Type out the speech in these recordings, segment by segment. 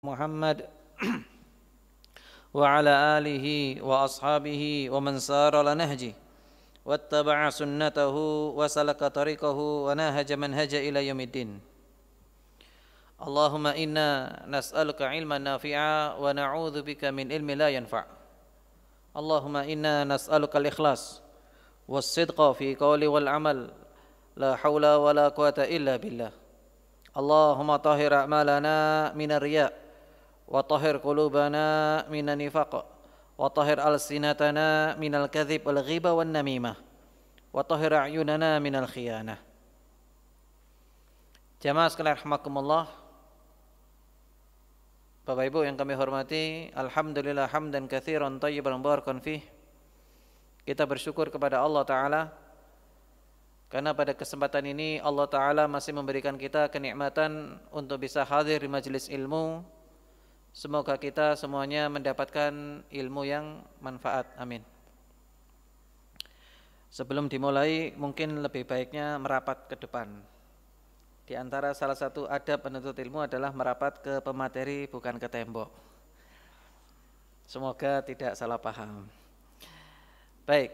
Muhammad wa ala alihi wa ashabihi wa man sara ala nahji wattaba'a sunnatahu wa salaka tariqahu wa nahaja manhaja ila yaumiddin. Allahumma inna nas'aluka ilman nafi'a wa na'udzu bika min ilmin la yanfa'. Allahumma inna nas'aluka al-ikhlas was-sidqa fi qawli wal amal, la haula wa la quwata illa billah. Allahumma tahhir a'malana minar riya' wa tahhir qulubana minan nifaq wa tahhir alsinatana minal kadhib wal ghiba wan namimah wa tahhir a'yunana minal khiyanah. Jamaah sekalian rahimakumullah, Bapak Ibu yang kami hormati, alhamdulillah hamdan katsiran thayyiban barakan fih. Kita bersyukur kepada Allah Ta'ala karena pada kesempatan ini Allah Ta'ala masih memberikan kita kenikmatan untuk bisa hadir di majelis ilmu. Semoga kita semuanya mendapatkan ilmu yang manfaat. Amin. Sebelum dimulai, mungkin lebih baiknya merapat ke depan. Di antara salah satu adab penuntut ilmu adalah merapat ke pemateri, bukan ke tembok. Semoga tidak salah paham. Baik,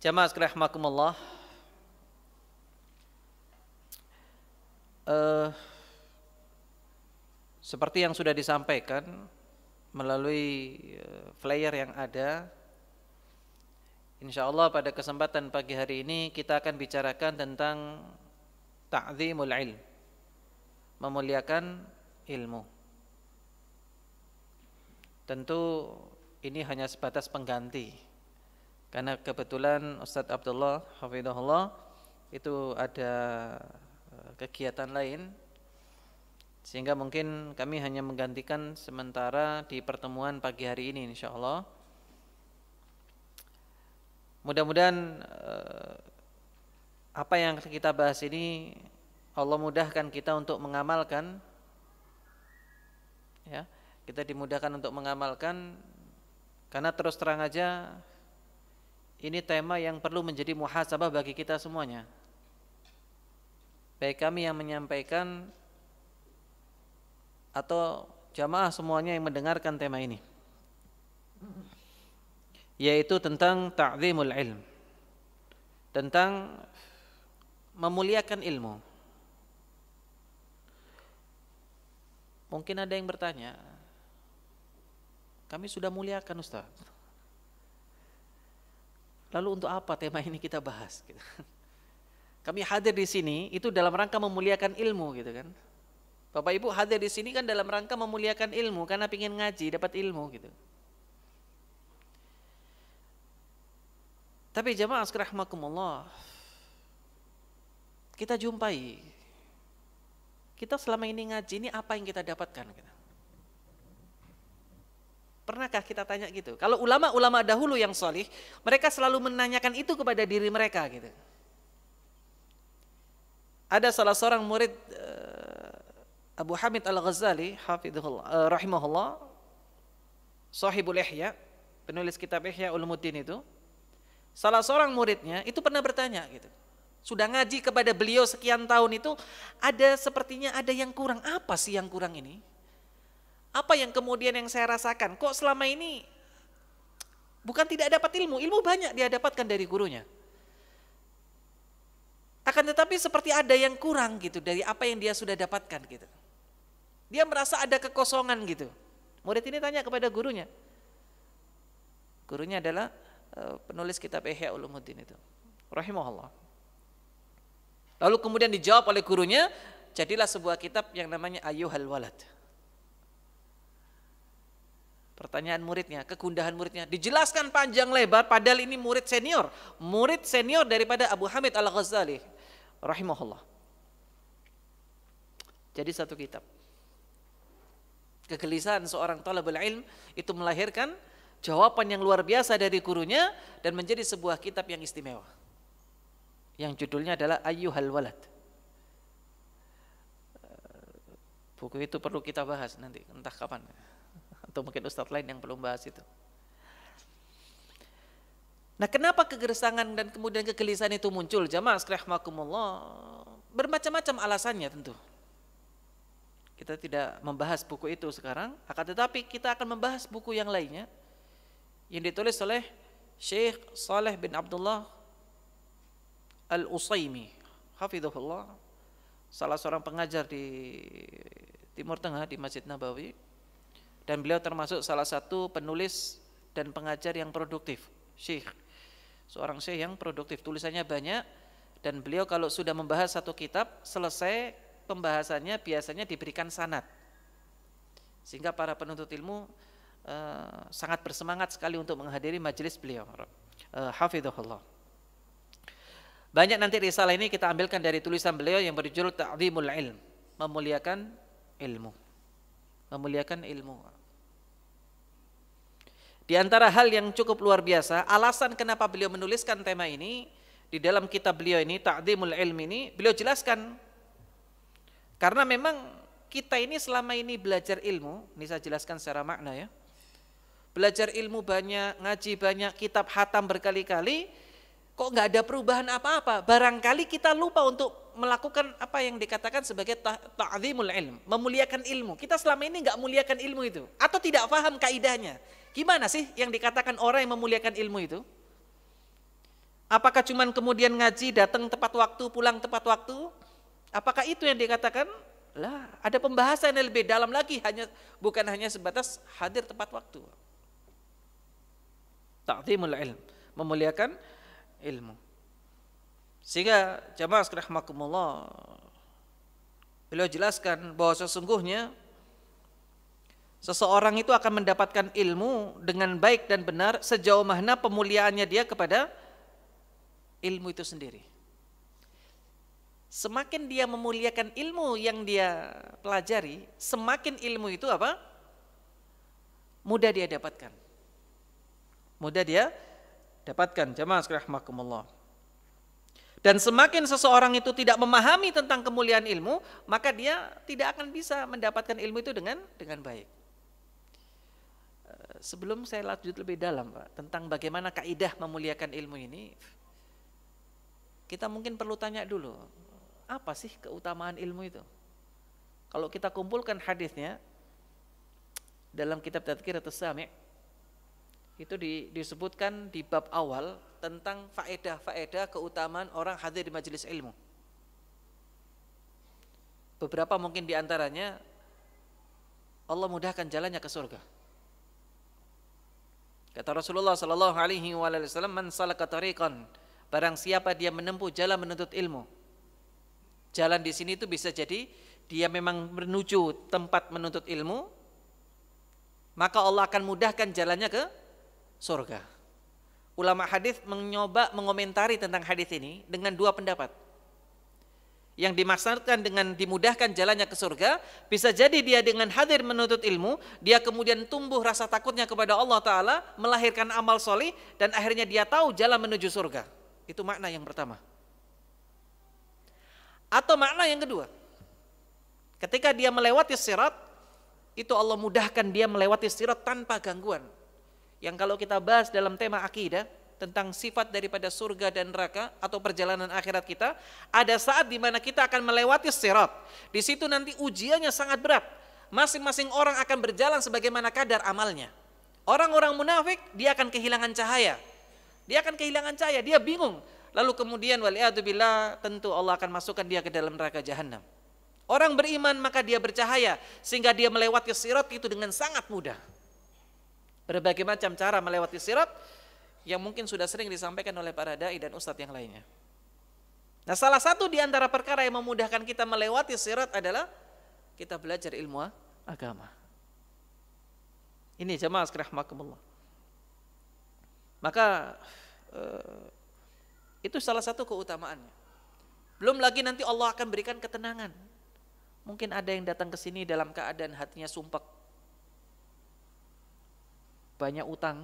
jamaah sekalian rahimakumullah. Seperti yang sudah disampaikan melalui flyer yang ada, insyaallah pada kesempatan pagi hari ini kita akan bicarakan tentang ta'zimul ilm, memuliakan ilmu. Tentu ini hanya sebatas pengganti, karena kebetulan Ustadz Abdullah hafizahullah itu ada kegiatan lain, sehingga mungkin kami hanya menggantikan sementara di pertemuan pagi hari ini insyaallah. Mudah-mudahan apa yang kita bahas ini Allah mudahkan kita untuk mengamalkan, ya, kita dimudahkan untuk mengamalkan, karena terus terang aja ini tema yang perlu menjadi muhasabah bagi kita semuanya, baik kami yang menyampaikan atau jamaah semuanya yang mendengarkan tema ini, yaitu tentang ta'zimul ilm, tentang memuliakan ilmu. Mungkin ada yang bertanya, kami sudah muliakan Ustaz, lalu untuk apa tema ini kita bahas? Kami hadir di sini itu dalam rangka memuliakan ilmu, gitu kan? Bapak Ibu hadir di sini kan dalam rangka memuliakan ilmu, karena ingin ngaji, dapat ilmu, gitu. Tapi jamaah sekalian rahimakumullah, kita jumpai, kita selama ini ngaji ini apa yang kita dapatkan? Pernahkah kita tanya gitu? Kalau ulama-ulama dahulu yang salih, mereka selalu menanyakan itu kepada diri mereka, gitu. Ada salah seorang murid Abu Hamid Al-Ghazali rahimahullah, sahibul Ihya, penulis kitab Ihya Ulumuddin itu, salah seorang muridnya itu pernah bertanya gitu. Sudah ngaji kepada beliau sekian tahun itu, sepertinya ada yang kurang. Apa sih yang kurang ini? Apa yang kemudian yang saya rasakan? Kok selama ini bukan tidak dapat ilmu, ilmu banyak dia dapatkan dari gurunya. Akan tetapi seperti ada yang kurang gitu dari apa yang dia sudah dapatkan gitu. Dia merasa ada kekosongan gitu. Murid ini tanya kepada gurunya. Gurunya adalah penulis kitab Ihya Ulumuddin itu, rahimahullah. Lalu kemudian dijawab oleh gurunya, jadilah sebuah kitab yang namanya Ayyuhal Walad. Pertanyaan muridnya, kegundahan muridnya, dijelaskan panjang lebar, padahal ini murid senior daripada Abu Hamid Al-Ghazali, rahimahullah. Jadi satu kitab. Kegelisahan seorang talabul ilm itu melahirkan jawaban yang luar biasa dari gurunya dan menjadi sebuah kitab yang istimewa, yang judulnya adalah Ayyuhal Walad. Buku itu perlu kita bahas nanti, entah kapan, atau mungkin ustadz lain yang belum bahas itu. Nah, kenapa kegersangan dan kemudian kegelisahan itu muncul? Jamaah sekalian rahimakumullah, bermacam-macam alasannya tentu. Kita tidak membahas buku itu sekarang, akan tetapi kita akan membahas buku yang lainnya yang ditulis oleh Syekh Saleh bin Abdullah Al-Utsaimin, hafizahullah, salah seorang pengajar di Timur Tengah di Masjid Nabawi, dan beliau termasuk salah satu penulis dan pengajar yang produktif. Seorang syekh yang produktif, tulisannya banyak, dan beliau kalau sudah membahas satu kitab, selesai pembahasannya biasanya diberikan sanad, sehingga para penuntut ilmu sangat bersemangat sekali untuk menghadiri majelis beliau, hafizahullah. Banyak nanti risalah ini kita ambilkan dari tulisan beliau yang berjudul Ta'dhimul Ilm, memuliakan ilmu. Memuliakan ilmu. Di antara hal yang cukup luar biasa, alasan kenapa beliau menuliskan tema ini di dalam kitab beliau ini, Ta'dhimul Ilm ini, beliau jelaskan karena memang kita ini selama ini belajar ilmu, ini saya jelaskan secara makna ya. Belajar ilmu banyak, ngaji banyak, kitab khatam berkali-kali, kok nggak ada perubahan apa-apa. Barangkali kita lupa untuk melakukan apa yang dikatakan sebagai ta'zimul ilm, memuliakan ilmu. Kita selama ini nggak muliakan ilmu itu, atau tidak paham kaidahnya. Gimana sih yang dikatakan orang yang memuliakan ilmu itu? Apakah cuman kemudian ngaji, datang tepat waktu, pulang tepat waktu? Apakah itu yang dikatakan? Lah, ada pembahasan yang lebih dalam lagi, bukan hanya sebatas hadir tepat waktu. Ta'zimul ilm, memuliakan ilmu. Sehingga jamaah sekalian rahimakumullah, beliau jelaskan bahwa sesungguhnya seseorang itu akan mendapatkan ilmu dengan baik dan benar sejauh mana pemuliaannya dia kepada ilmu itu sendiri. Semakin dia memuliakan ilmu yang dia pelajari, semakin ilmu itu apa? Mudah dia dapatkan. Mudah dia dapatkan, jamaah sekalian rahimakumullah. Dan semakin seseorang itu tidak memahami tentang kemuliaan ilmu, maka dia tidak akan bisa mendapatkan ilmu itu dengan baik. Sebelum saya lanjut lebih dalam, Pak, tentang bagaimana kaidah memuliakan ilmu ini, kita mungkin perlu tanya dulu, apa sih keutamaan ilmu itu? Kalau kita kumpulkan hadisnya dalam kitab Tadhkiratus Sami', itu disebutkan di bab awal tentang faedah-faedah keutamaan orang hadir di majelis ilmu. Beberapa mungkin diantaranya, Allah mudahkan jalannya ke surga. Kata Rasulullah sallallahu alaihi wasallam, man salaka tariqan, barang siapa dia menempuh jalan menuntut ilmu. Jalan di sini itu bisa jadi dia memang menuju tempat menuntut ilmu, maka Allah akan mudahkan jalannya ke surga. Ulama hadis mencoba mengomentari tentang hadis ini dengan dua pendapat. Yang dimaksudkan dengan dimudahkan jalannya ke surga, bisa jadi dia dengan hadir menuntut ilmu, dia kemudian tumbuh rasa takutnya kepada Allah Ta'ala, melahirkan amal solih, dan akhirnya dia tahu jalan menuju surga. Itu makna yang pertama. Atau makna yang kedua, ketika dia melewati sirat, itu Allah mudahkan dia melewati sirat tanpa gangguan. Yang kalau kita bahas dalam tema akidah tentang sifat daripada surga dan neraka atau perjalanan akhirat kita, ada saat di mana kita akan melewati sirat. Di situ nanti ujiannya sangat berat. Masing-masing orang akan berjalan sebagaimana kadar amalnya. Orang-orang munafik dia akan kehilangan cahaya. Dia bingung. Lalu kemudian waliyadzubillah, tentu Allah akan masukkan dia ke dalam neraka jahanam. Orang beriman maka dia bercahaya sehingga dia melewati sirat itu dengan sangat mudah. Berbagai macam cara melewati sirat yang mungkin sudah sering disampaikan oleh para dai dan ustadz yang lainnya. Nah, salah satu di antara perkara yang memudahkan kita melewati sirat adalah kita belajar ilmu agama. Ini jamaah sekalian rahimakumullah. Maka itu salah satu keutamaannya. Belum lagi nanti Allah akan berikan ketenangan. Mungkin ada yang datang ke sini dalam keadaan hatinya sumpek, banyak utang,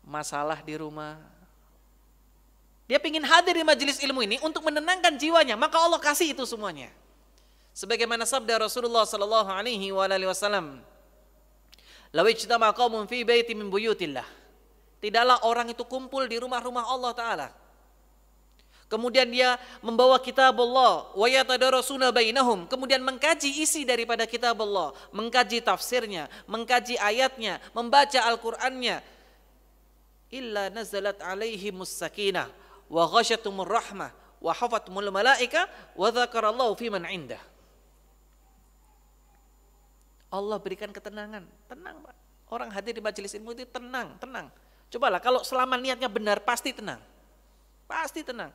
masalah di rumah. Dia ingin hadir di majelis ilmu ini untuk menenangkan jiwanya, maka Allah kasih itu semuanya. Sebagaimana sabda Rasulullah sallallahu alaihi wasallam, "Law ijtama'a qaumun fi baitin min buyutillah." Tidaklah orang itu kumpul di rumah-rumah Allah Ta'ala, kemudian dia membawa kitab Allah, wa yatadarasuna bainahum, kemudian mengkaji isi daripada kitab Allah, mengkaji tafsirnya, mengkaji ayatnya, membaca Al-Qur'annya, illa nazalat alaihimus sakinah wa ghasyatumur rahmah wa hafatumul malaika wa dzakarallahu fi man indah. Allah berikan ketenangan, tenang Pak. Orang hadir di majelis ilmu itu tenang. Cobalah kalau selama niatnya benar pasti tenang. Pasti tenang.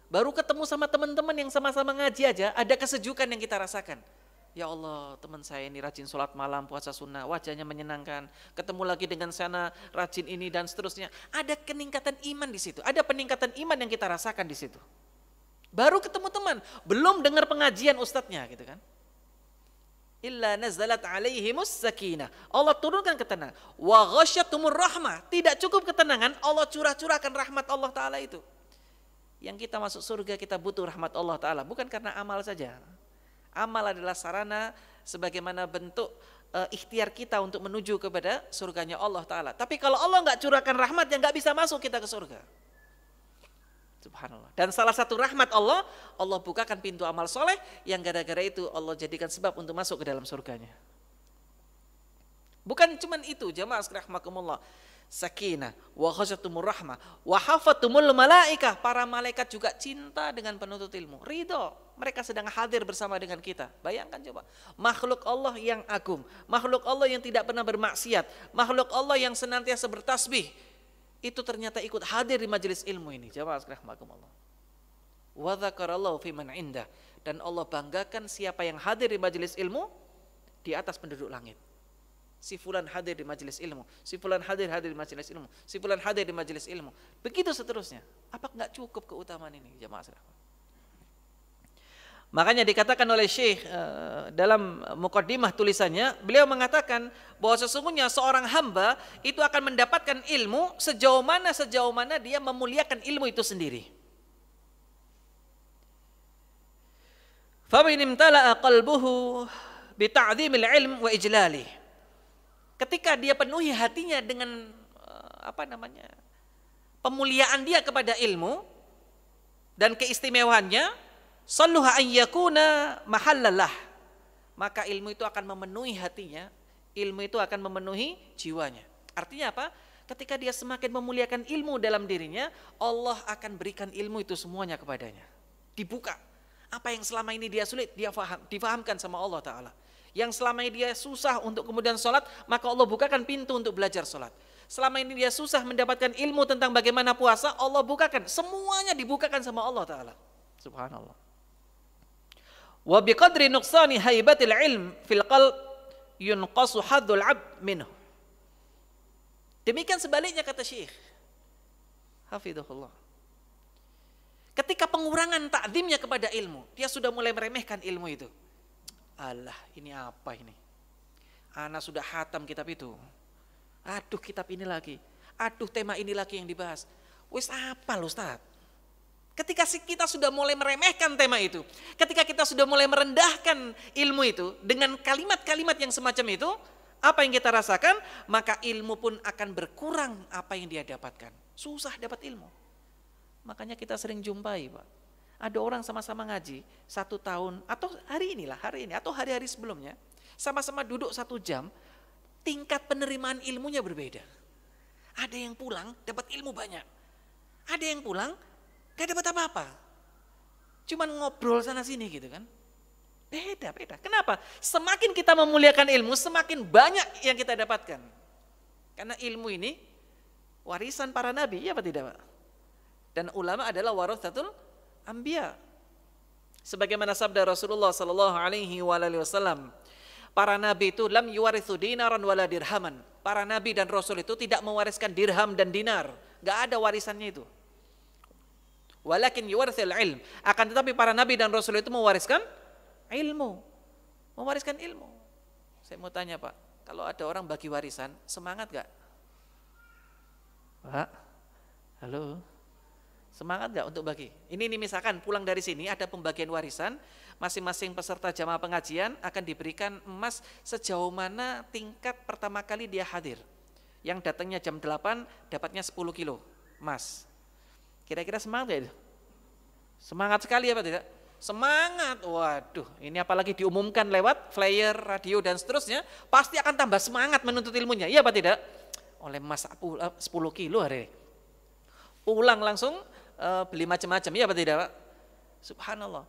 Baru ketemu sama teman-teman yang sama-sama ngaji aja ada kesejukan yang kita rasakan. Ya Allah, teman saya ini rajin sholat malam, puasa sunnah, wajahnya menyenangkan. Ketemu lagi dengan sana, rajin ini dan seterusnya. Ada peningkatan iman di situ. Ada peningkatan iman yang kita rasakan di situ. Baru ketemu teman, belum dengar pengajian ustadznya gitu kan. Illa nazalat alaihimus sakinah. Allah turunkan ketenangan. Wa ghasyatumur rahmah. Tidak cukup ketenangan, Allah curahkan rahmat Allah Ta'ala itu. Yang kita masuk surga kita butuh rahmat Allah Ta'ala. Bukan karena amal saja. Amal adalah sarana sebagaimana bentuk ikhtiar kita untuk menuju kepada surganya Allah Ta'ala. Tapi kalau Allah nggak curahkan rahmat, yang nggak bisa masuk kita ke surga. Subhanallah. Dan salah satu rahmat Allah, Allah bukakan pintu amal soleh yang gara-gara itu Allah jadikan sebab untuk masuk ke dalam surganya. Bukan cuman itu, jamaah sekalian rahimakumullah. Sakinah, wa khasyatumur rahmah, wa hafatumul malaikah. Para malaikat juga cinta dengan penuntut ilmu. Ridho, mereka sedang hadir bersama dengan kita. Bayangkan coba, makhluk Allah yang agung, makhluk Allah yang tidak pernah bermaksiat, makhluk Allah yang senantiasa bertasbih, itu ternyata ikut hadir di majelis ilmu ini. Jamaah sekalian rahimakumullah. Wa dzakarallahu fi man indah, dan Allah banggakan siapa yang hadir di majelis ilmu di atas penduduk langit. Si fulan hadir di majelis ilmu, si fulan hadir di majelis ilmu, si fulan hadir di majelis ilmu. Begitu seterusnya. Apa enggak cukup keutamaan ini, jamaah sekalian? Makanya dikatakan oleh Syekh dalam muqaddimah tulisannya, beliau mengatakan bahwa sesungguhnya seorang hamba itu akan mendapatkan ilmu sejauh mana dia memuliakan ilmu itu sendiri. Fa in imtala'a qalbuhu bi ta'dhimil ilm wa ijlalih. Ketika dia penuhi hatinya dengan pemuliaan dia kepada ilmu dan keistimewaannya, salluha an yakuna mahallalah, maka ilmu itu akan memenuhi hatinya, ilmu itu akan memenuhi jiwanya. Artinya apa? Ketika dia semakin memuliakan ilmu dalam dirinya, Allah akan berikan ilmu itu semuanya kepadanya. Dibuka. Apa yang selama ini dia sulit, dia difahamkan sama Allah Ta'ala. Yang selama ini dia susah untuk kemudian sholat, maka Allah bukakan pintu untuk belajar sholat. Selama ini dia susah mendapatkan ilmu tentang bagaimana puasa, Allah bukakan. Semuanya dibukakan sama Allah Ta'ala. Subhanallah. Wa biqadri nuqsani haibatil ilm fil qalb yunqasu haddul 'abd minhu. Demikian sebaliknya kata Syekh hafizahullah. Ketika pengurangan takzimnya kepada ilmu, dia sudah mulai meremehkan ilmu itu. Alah, ini apa ini? Ana sudah khatam kitab itu. Aduh, kitab ini lagi. Aduh, tema ini lagi yang dibahas. Wis apa loh, Ustaz? Ketika kita sudah mulai meremehkan tema itu, ketika kita sudah mulai merendahkan ilmu itu dengan kalimat-kalimat yang semacam itu, apa yang kita rasakan? Maka ilmu pun akan berkurang apa yang dia dapatkan. Susah dapat ilmu. Makanya kita sering jumpai, Pak. Ada orang sama-sama ngaji 1 tahun, atau hari ini atau hari-hari sebelumnya, sama-sama duduk 1 jam, tingkat penerimaan ilmunya berbeda. Ada yang pulang dapat ilmu banyak, ada yang pulang gak dapat apa-apa, cuman ngobrol sana sini gitu kan. Beda. Kenapa? Semakin kita memuliakan ilmu, semakin banyak yang kita dapatkan. Karena ilmu ini warisan para nabi, ya apa tidak, Pak? Dan ulama adalah waratsatul anbiya. Sebagaimana sabda Rasulullah sallallahu alaihi wasallam, para nabi itu lam yuwarithu dinaran wala dirhaman. Para nabi dan rasul itu tidak mewariskan dirham dan dinar, enggak ada warisannya itu. Walakin yuwarithul ilm. Akan tetapi para nabi dan rasul itu mewariskan ilmu. Mewariskan ilmu. Saya mau tanya, Pak, kalau ada orang bagi warisan, semangat gak? Pak, halo? Semangat gak untuk bagi? Ini misalkan pulang dari sini ada pembagian warisan, masing-masing peserta jamaah pengajian akan diberikan emas sejauh mana tingkat pertama kali dia hadir. Yang datangnya jam 8 dapatnya 10 kilo emas. Kira-kira semangat gak itu? Semangat sekali apa tidak? Semangat. Waduh, ini apalagi diumumkan lewat flyer, radio dan seterusnya, pasti akan tambah semangat menuntut ilmunya. Iya apa tidak? Oleh Mas 10 kilo hari ini. Pulang langsung beli macam-macam. Iya apa tidak, Pak? Subhanallah.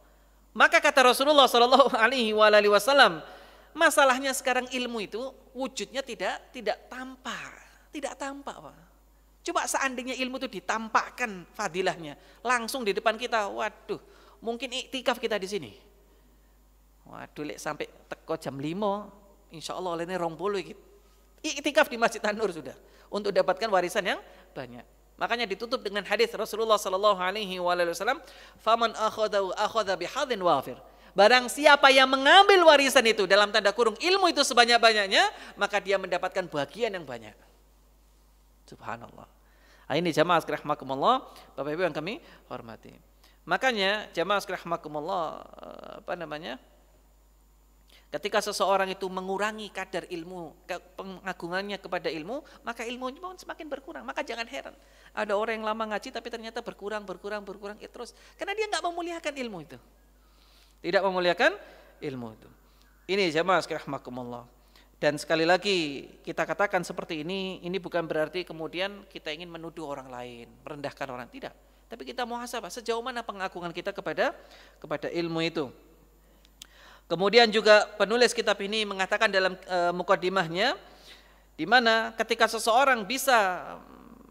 Maka kata Rasulullah Shallallahu Alaihi Wasallam, masalahnya sekarang ilmu itu wujudnya tidak tampak, Pak. Coba seandainya ilmu itu ditampakkan fadilahnya langsung di depan kita, waduh, mungkin iktikaf kita di sini. Waduh, lek sampai teko jam 5, insya Allah olehnya 20 gitu. Iktikaf di Masjid An-Nur sudah untuk dapatkan warisan yang banyak. Makanya ditutup dengan hadis Rasulullah Sallallahu Alaihi Wasallam, "Faman akhadha bihadin wafir." Barang siapa yang mengambil warisan itu dalam tanda kurung ilmu itu sebanyak-banyaknya, maka dia mendapatkan bagian yang banyak. Subhanallah. Nah, ini jamaah sekalian rahimakumullah, Bapak Ibu yang kami hormati. Makanya jamaah sekalian rahimakumullah, ketika seseorang itu mengurangi kadar ilmu, pengagungannya kepada ilmu, maka ilmunya pun semakin berkurang. Maka jangan heran ada orang yang lama ngaji tapi ternyata berkurang terus, karena dia nggak memuliakan ilmu itu. Tidak memuliakan ilmu itu. Ini jamaah sekalian rahimakumullah. Dan sekali lagi kita katakan seperti ini bukan berarti kemudian kita ingin menuduh orang lain, merendahkan orang, tidak. Tapi kita muhasabah sejauh mana pengagungan kita kepada ilmu itu. Kemudian juga penulis kitab ini mengatakan dalam mukaddimahnya, di mana ketika seseorang bisa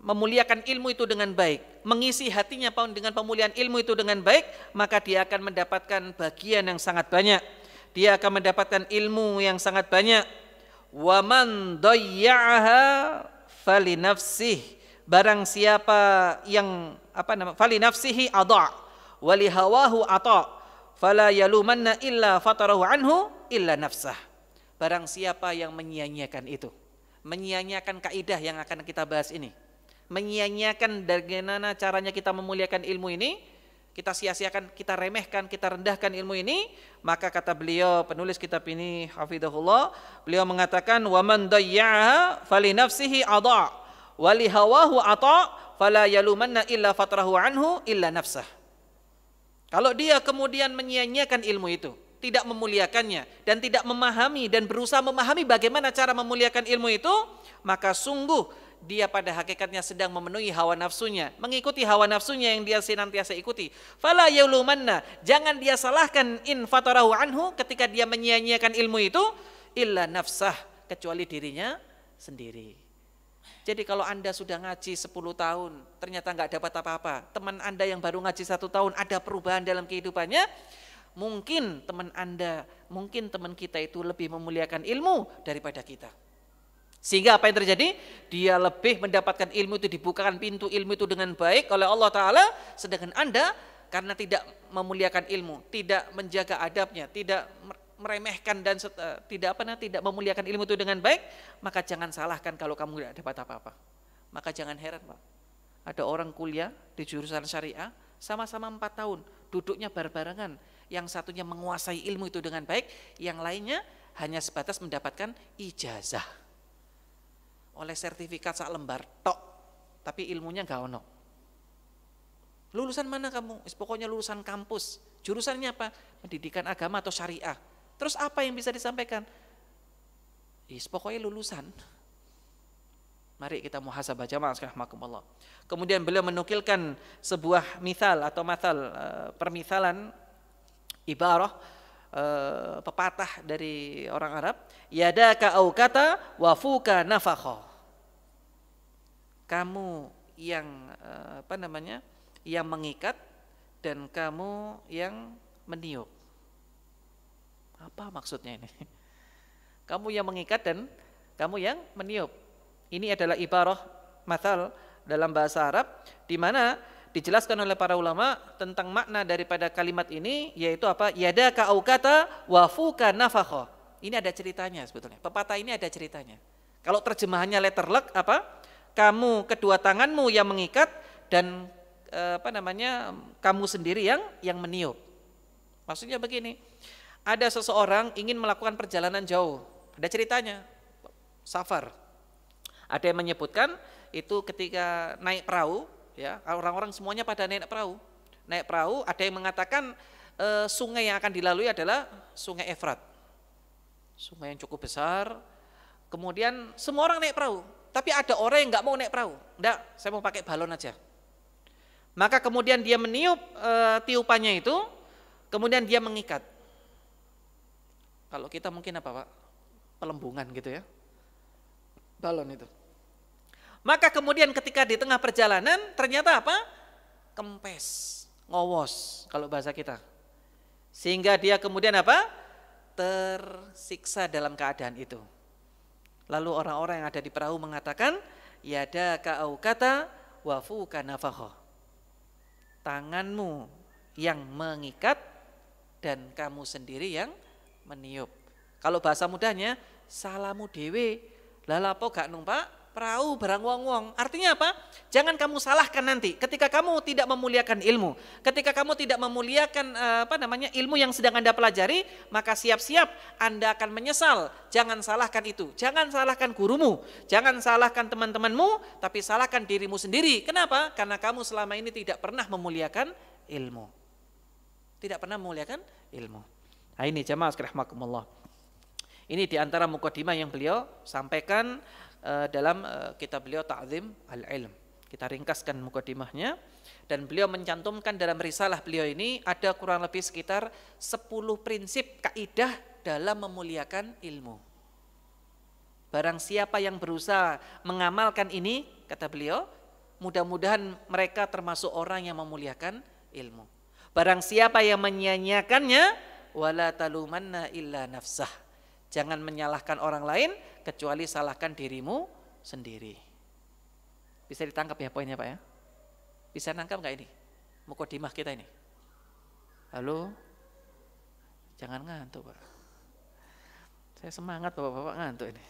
memuliakan ilmu itu dengan baik, mengisi hatinya dengan pemuliaan ilmu itu dengan baik, maka dia akan mendapatkan bagian yang sangat banyak. Dia akan mendapatkan ilmu yang sangat banyak. Wa man dayya'aha fali nafsih. Barang siapa yang fali nafsihi adha wa li hawahu ata fala yalumanna illa fatarahu anhu illa nafsah. Barang siapa yang menyia-nyiakan itu, menyia-nyiakan kaidah yang akan kita bahas ini, menyia-nyiakan bagaimana caranya kita memuliakan ilmu ini, kita sia-siakan, kita remehkan, kita rendahkan ilmu ini, maka kata beliau penulis kitab ini hafizahullah, beliau mengatakan wa man dayya'aha fali nafsihi adha wa li hawahu ata fala yalumanna illa fatrahu anhu illa nafsah. Kalau dia kemudian menyia-nyiakan ilmu itu, tidak memuliakannya dan tidak memahami dan berusaha memahami bagaimana cara memuliakan ilmu itu, maka sungguh dia pada hakikatnya sedang memenuhi hawa nafsunya, mengikuti hawa nafsunya yang dia senantiasa ikuti. Fala yaulumanna, jangan dia salahkan in fatarahu anhu ketika dia menyia-nyiakan ilmu itu, illa nafsah, kecuali dirinya sendiri. Jadi kalau Anda sudah ngaji 10 tahun, ternyata nggak dapat apa-apa, teman Anda yang baru ngaji 1 tahun ada perubahan dalam kehidupannya, mungkin teman Anda, mungkin teman kita itu lebih memuliakan ilmu daripada kita. Sehingga apa yang terjadi? Dia lebih mendapatkan ilmu itu, dibukakan pintu ilmu itu dengan baik oleh Allah Ta'ala. Sedangkan Anda karena tidak memuliakan ilmu, tidak menjaga adabnya, tidak meremehkan dan tidak memuliakan ilmu itu dengan baik, maka jangan salahkan kalau kamu tidak dapat apa-apa. Maka jangan heran, Pak. Ada orang kuliah di jurusan syariah sama-sama 4 tahun, duduknya bareng-barengan. Yang satunya menguasai ilmu itu dengan baik, yang lainnya hanya sebatas mendapatkan ijazah. Oleh sertifikat sak lembar tok, tapi ilmunya gak ono. Lulusan mana kamu? Pokoknya lulusan kampus. Jurusannya apa? Pendidikan agama atau syariah. Terus apa yang bisa disampaikan? Pokoknya lulusan. Mari kita muhasabah jamaah sekalian rahimakumullah. Kemudian beliau menukilkan sebuah misal atau permisalan ibarah, pepatah dari orang Arab, yadaka au kata wa fuka nafakha. Kamu yang yang mengikat dan kamu yang meniup. Apa maksudnya ini? Kamu yang mengikat dan kamu yang meniup. Ini adalah ibarah mathal dalam bahasa Arab, di mana dijelaskan oleh para ulama tentang makna daripada kalimat ini, yaitu apa? Yadaka au kata wa fuka nafakha. Ini ada ceritanya sebetulnya. Pepatah ini ada ceritanya. Kalau terjemahannya letterlek apa? Kamu kedua tanganmu yang mengikat dan kamu sendiri yang meniup. Maksudnya begini. Ada seseorang ingin melakukan perjalanan jauh. Ada ceritanya. Safar. Ada yang menyebutkan itu ketika naik perahu, ya, orang-orang semuanya pada naik perahu. naik perahu, ada yang mengatakan sungai yang akan dilalui adalah Sungai Efrat. Sungai yang cukup besar. Kemudian semua orang naik perahu, tapi ada orang yang nggak mau naik perahu. Enggak, saya mau pakai balon aja. Maka kemudian dia meniup tiupannya itu, kemudian dia mengikat. Kalau kita mungkin apa Pak? Pelembungan gitu ya. Balon itu. Maka kemudian ketika di tengah perjalanan ternyata apa? Kempes, ngowos kalau bahasa kita. Sehingga dia kemudian apa? Tersiksa dalam keadaan itu. Lalu orang-orang yang ada di perahu mengatakan, yadaka aukata wa fuka nafakha. Tanganmu yang mengikat dan kamu sendiri yang meniup. Kalau bahasa mudahnya, salamu dewe, lalapo gak numpak perahu barang wong-wong. Artinya apa? Jangan kamu salahkan nanti ketika kamu tidak memuliakan ilmu. Ketika kamu tidak memuliakan ilmu yang sedang Anda pelajari, maka siap-siap Anda akan menyesal. Jangan salahkan itu. Jangan salahkan gurumu, jangan salahkan teman-temanmu, tapi salahkan dirimu sendiri. Kenapa? Karena kamu selama ini tidak pernah memuliakan ilmu. Tidak pernah memuliakan ilmu. Nah ini jamaah rahimakumullah. Ini diantara mukadimah yang beliau sampaikan dalam kitab beliau Ta'zim al-Ilm. Kita ringkaskan mukadimahnya, dan beliau mencantumkan dalam risalah beliau ini ada kurang lebih sekitar 10 prinsip kaidah dalam memuliakan ilmu. Barang siapa yang berusaha mengamalkan ini, kata beliau, mudah-mudahan mereka termasuk orang yang memuliakan ilmu. Barang siapa yang menyia-nyiakannya, wala talumanna illa nafsah. Jangan menyalahkan orang lain kecuali salahkan dirimu sendiri. Bisa ditangkap ya poinnya Pak ya? Bisa nangkap nggak ini? Mukadimah kita ini. Halo? Jangan ngantuk Pak. Saya semangat Bapak-bapak ngantuk ini.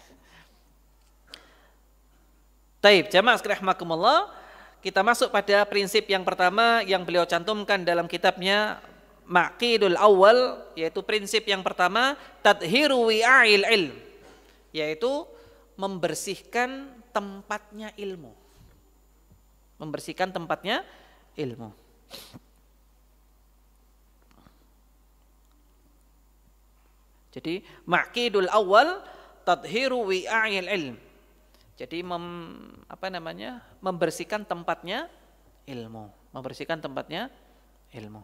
Taib, jamaah rahimakumullah, kita masuk pada prinsip yang pertama yang beliau cantumkan dalam kitabnya Maqidul Awal, yaitu prinsip yang pertama, tadhiru wi'a'il ilm, yaitu membersihkan tempatnya ilmu. Membersihkan tempatnya ilmu. Jadi Maqidul Awal, tadhiru wi'a'il ilm. Jadi membersihkan tempatnya ilmu, membersihkan tempatnya ilmu.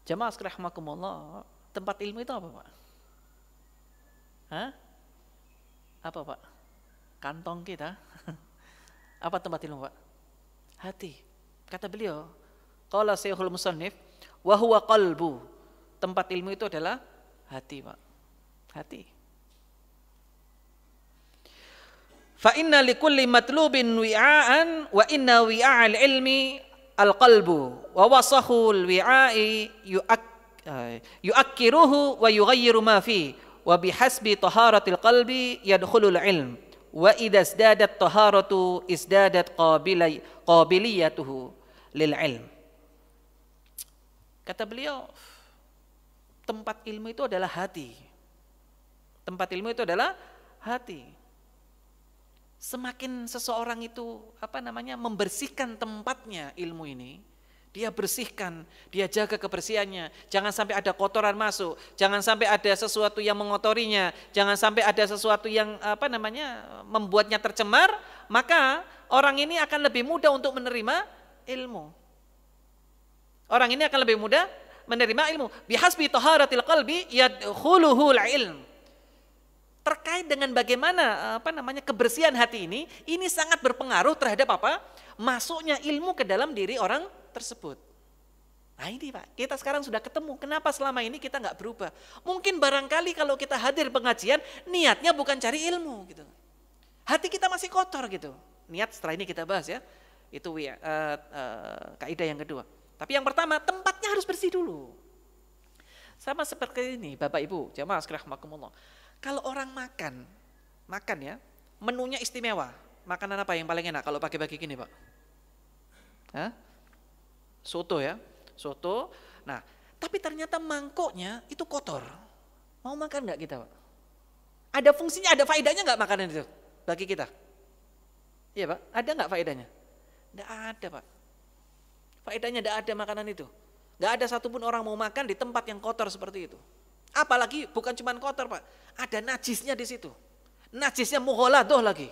Jamaah rahimakumullah, tempat ilmu itu apa Pak? Hah? Apa Pak? Kantong kita. Apa tempat ilmu Pak? Hati. Kata beliau, qala Syekhul Musannif, wa huwa qalbu. Tempat ilmu itu adalah hati Pak. Hati. Fa inna likulli matlubin wi'aan wa inna wi'a'al ilmi al-qalbu wa wasahul wi'a'i yu'akkiruhu wa yughayyiru ma fi wa bihasbi taharatil qalbi yadkhulul ilm wa idza izdadat taharatu izdadat qabiliyatuhu lil ilm. Kata beliau, tempat ilmu itu adalah hati. Tempat ilmu itu adalah hati. Semakin seseorang itu membersihkan tempatnya ilmu ini, dia bersihkan, dia jaga kebersihannya. Jangan sampai ada kotoran masuk, jangan sampai ada sesuatu yang mengotorinya, jangan sampai ada sesuatu yang membuatnya tercemar, maka orang ini akan lebih mudah untuk menerima ilmu. Orang ini akan lebih mudah menerima ilmu. Bihasbi taharatil qalbi yadkhuluhul ilm. Terkait dengan bagaimana kebersihan hati ini sangat berpengaruh terhadap masuknya ilmu ke dalam diri orang tersebut. Nah ini Pak, kita sekarang sudah ketemu. Kenapa selama ini kita nggak berubah? Mungkin barangkali kalau kita hadir pengajian, niatnya bukan cari ilmu gitu. Hati kita masih kotor gitu. Niat setelah ini kita bahas ya. Itu kaidah yang kedua. Tapi yang pertama, tempatnya harus bersih dulu. Sama seperti ini Bapak Ibu, jamaah rahimakumullah. Kalau orang makan ya, menunya istimewa. Makanan apa yang paling enak kalau pagi-pagi gini Pak? Hah? Soto ya, soto. Nah, tapi ternyata mangkoknya itu kotor. Mau makan nggak kita Pak? Ada fungsinya, ada faedahnya nggak makanan itu bagi kita? Iya Pak, ada nggak faedahnya? Tidak ada, Pak. Faedahnya tidak ada makanan itu. Tidak ada satupun orang mau makan di tempat yang kotor seperti itu. Apalagi bukan cuma kotor, Pak. Ada najisnya di situ. Najisnya mughaladoh lagi.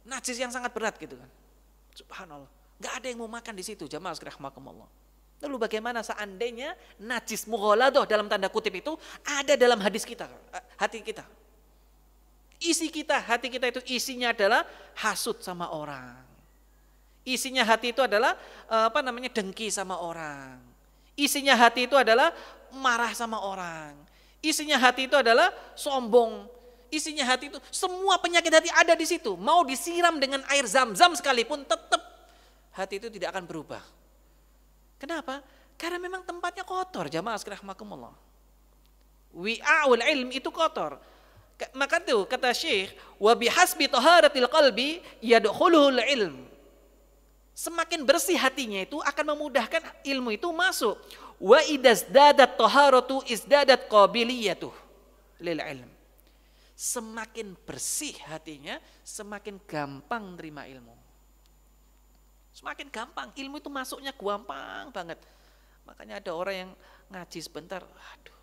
Najis yang sangat berat gitu kan. Subhanallah. Tidak ada yang mau makan di situ, jamaah sekalian rahimakumullah. Lalu bagaimana seandainya najis mughaladoh dalam tanda kutip itu ada dalam hadis kita, hati kita. Isi kita, hati kita itu isinya adalah hasud sama orang. Isinya hati itu adalah dengki sama orang. Isinya hati itu adalah marah sama orang. Isinya hati itu adalah sombong. Isinya hati itu semua penyakit hati ada di situ. Mau disiram dengan air zam-zam sekalipun tetap hati itu tidak akan berubah. Kenapa? Karena memang tempatnya kotor, jamaah sekalian rahimakumullah. Wi'aul ilm itu kotor. Maka tuh kata Syekh, wa bihasbi taharatil qalbi yadkhuluhul ilm. Semakin bersih hatinya itu akan memudahkan ilmu itu masuk. Wa idazdadat taharatu izdadat qabiliyatuh lil ilm. Semakin bersih hatinya, semakin gampang terima ilmu. Semakin gampang, ilmu itu masuknya gampang banget. Makanya ada orang yang ngaji sebentar, aduh,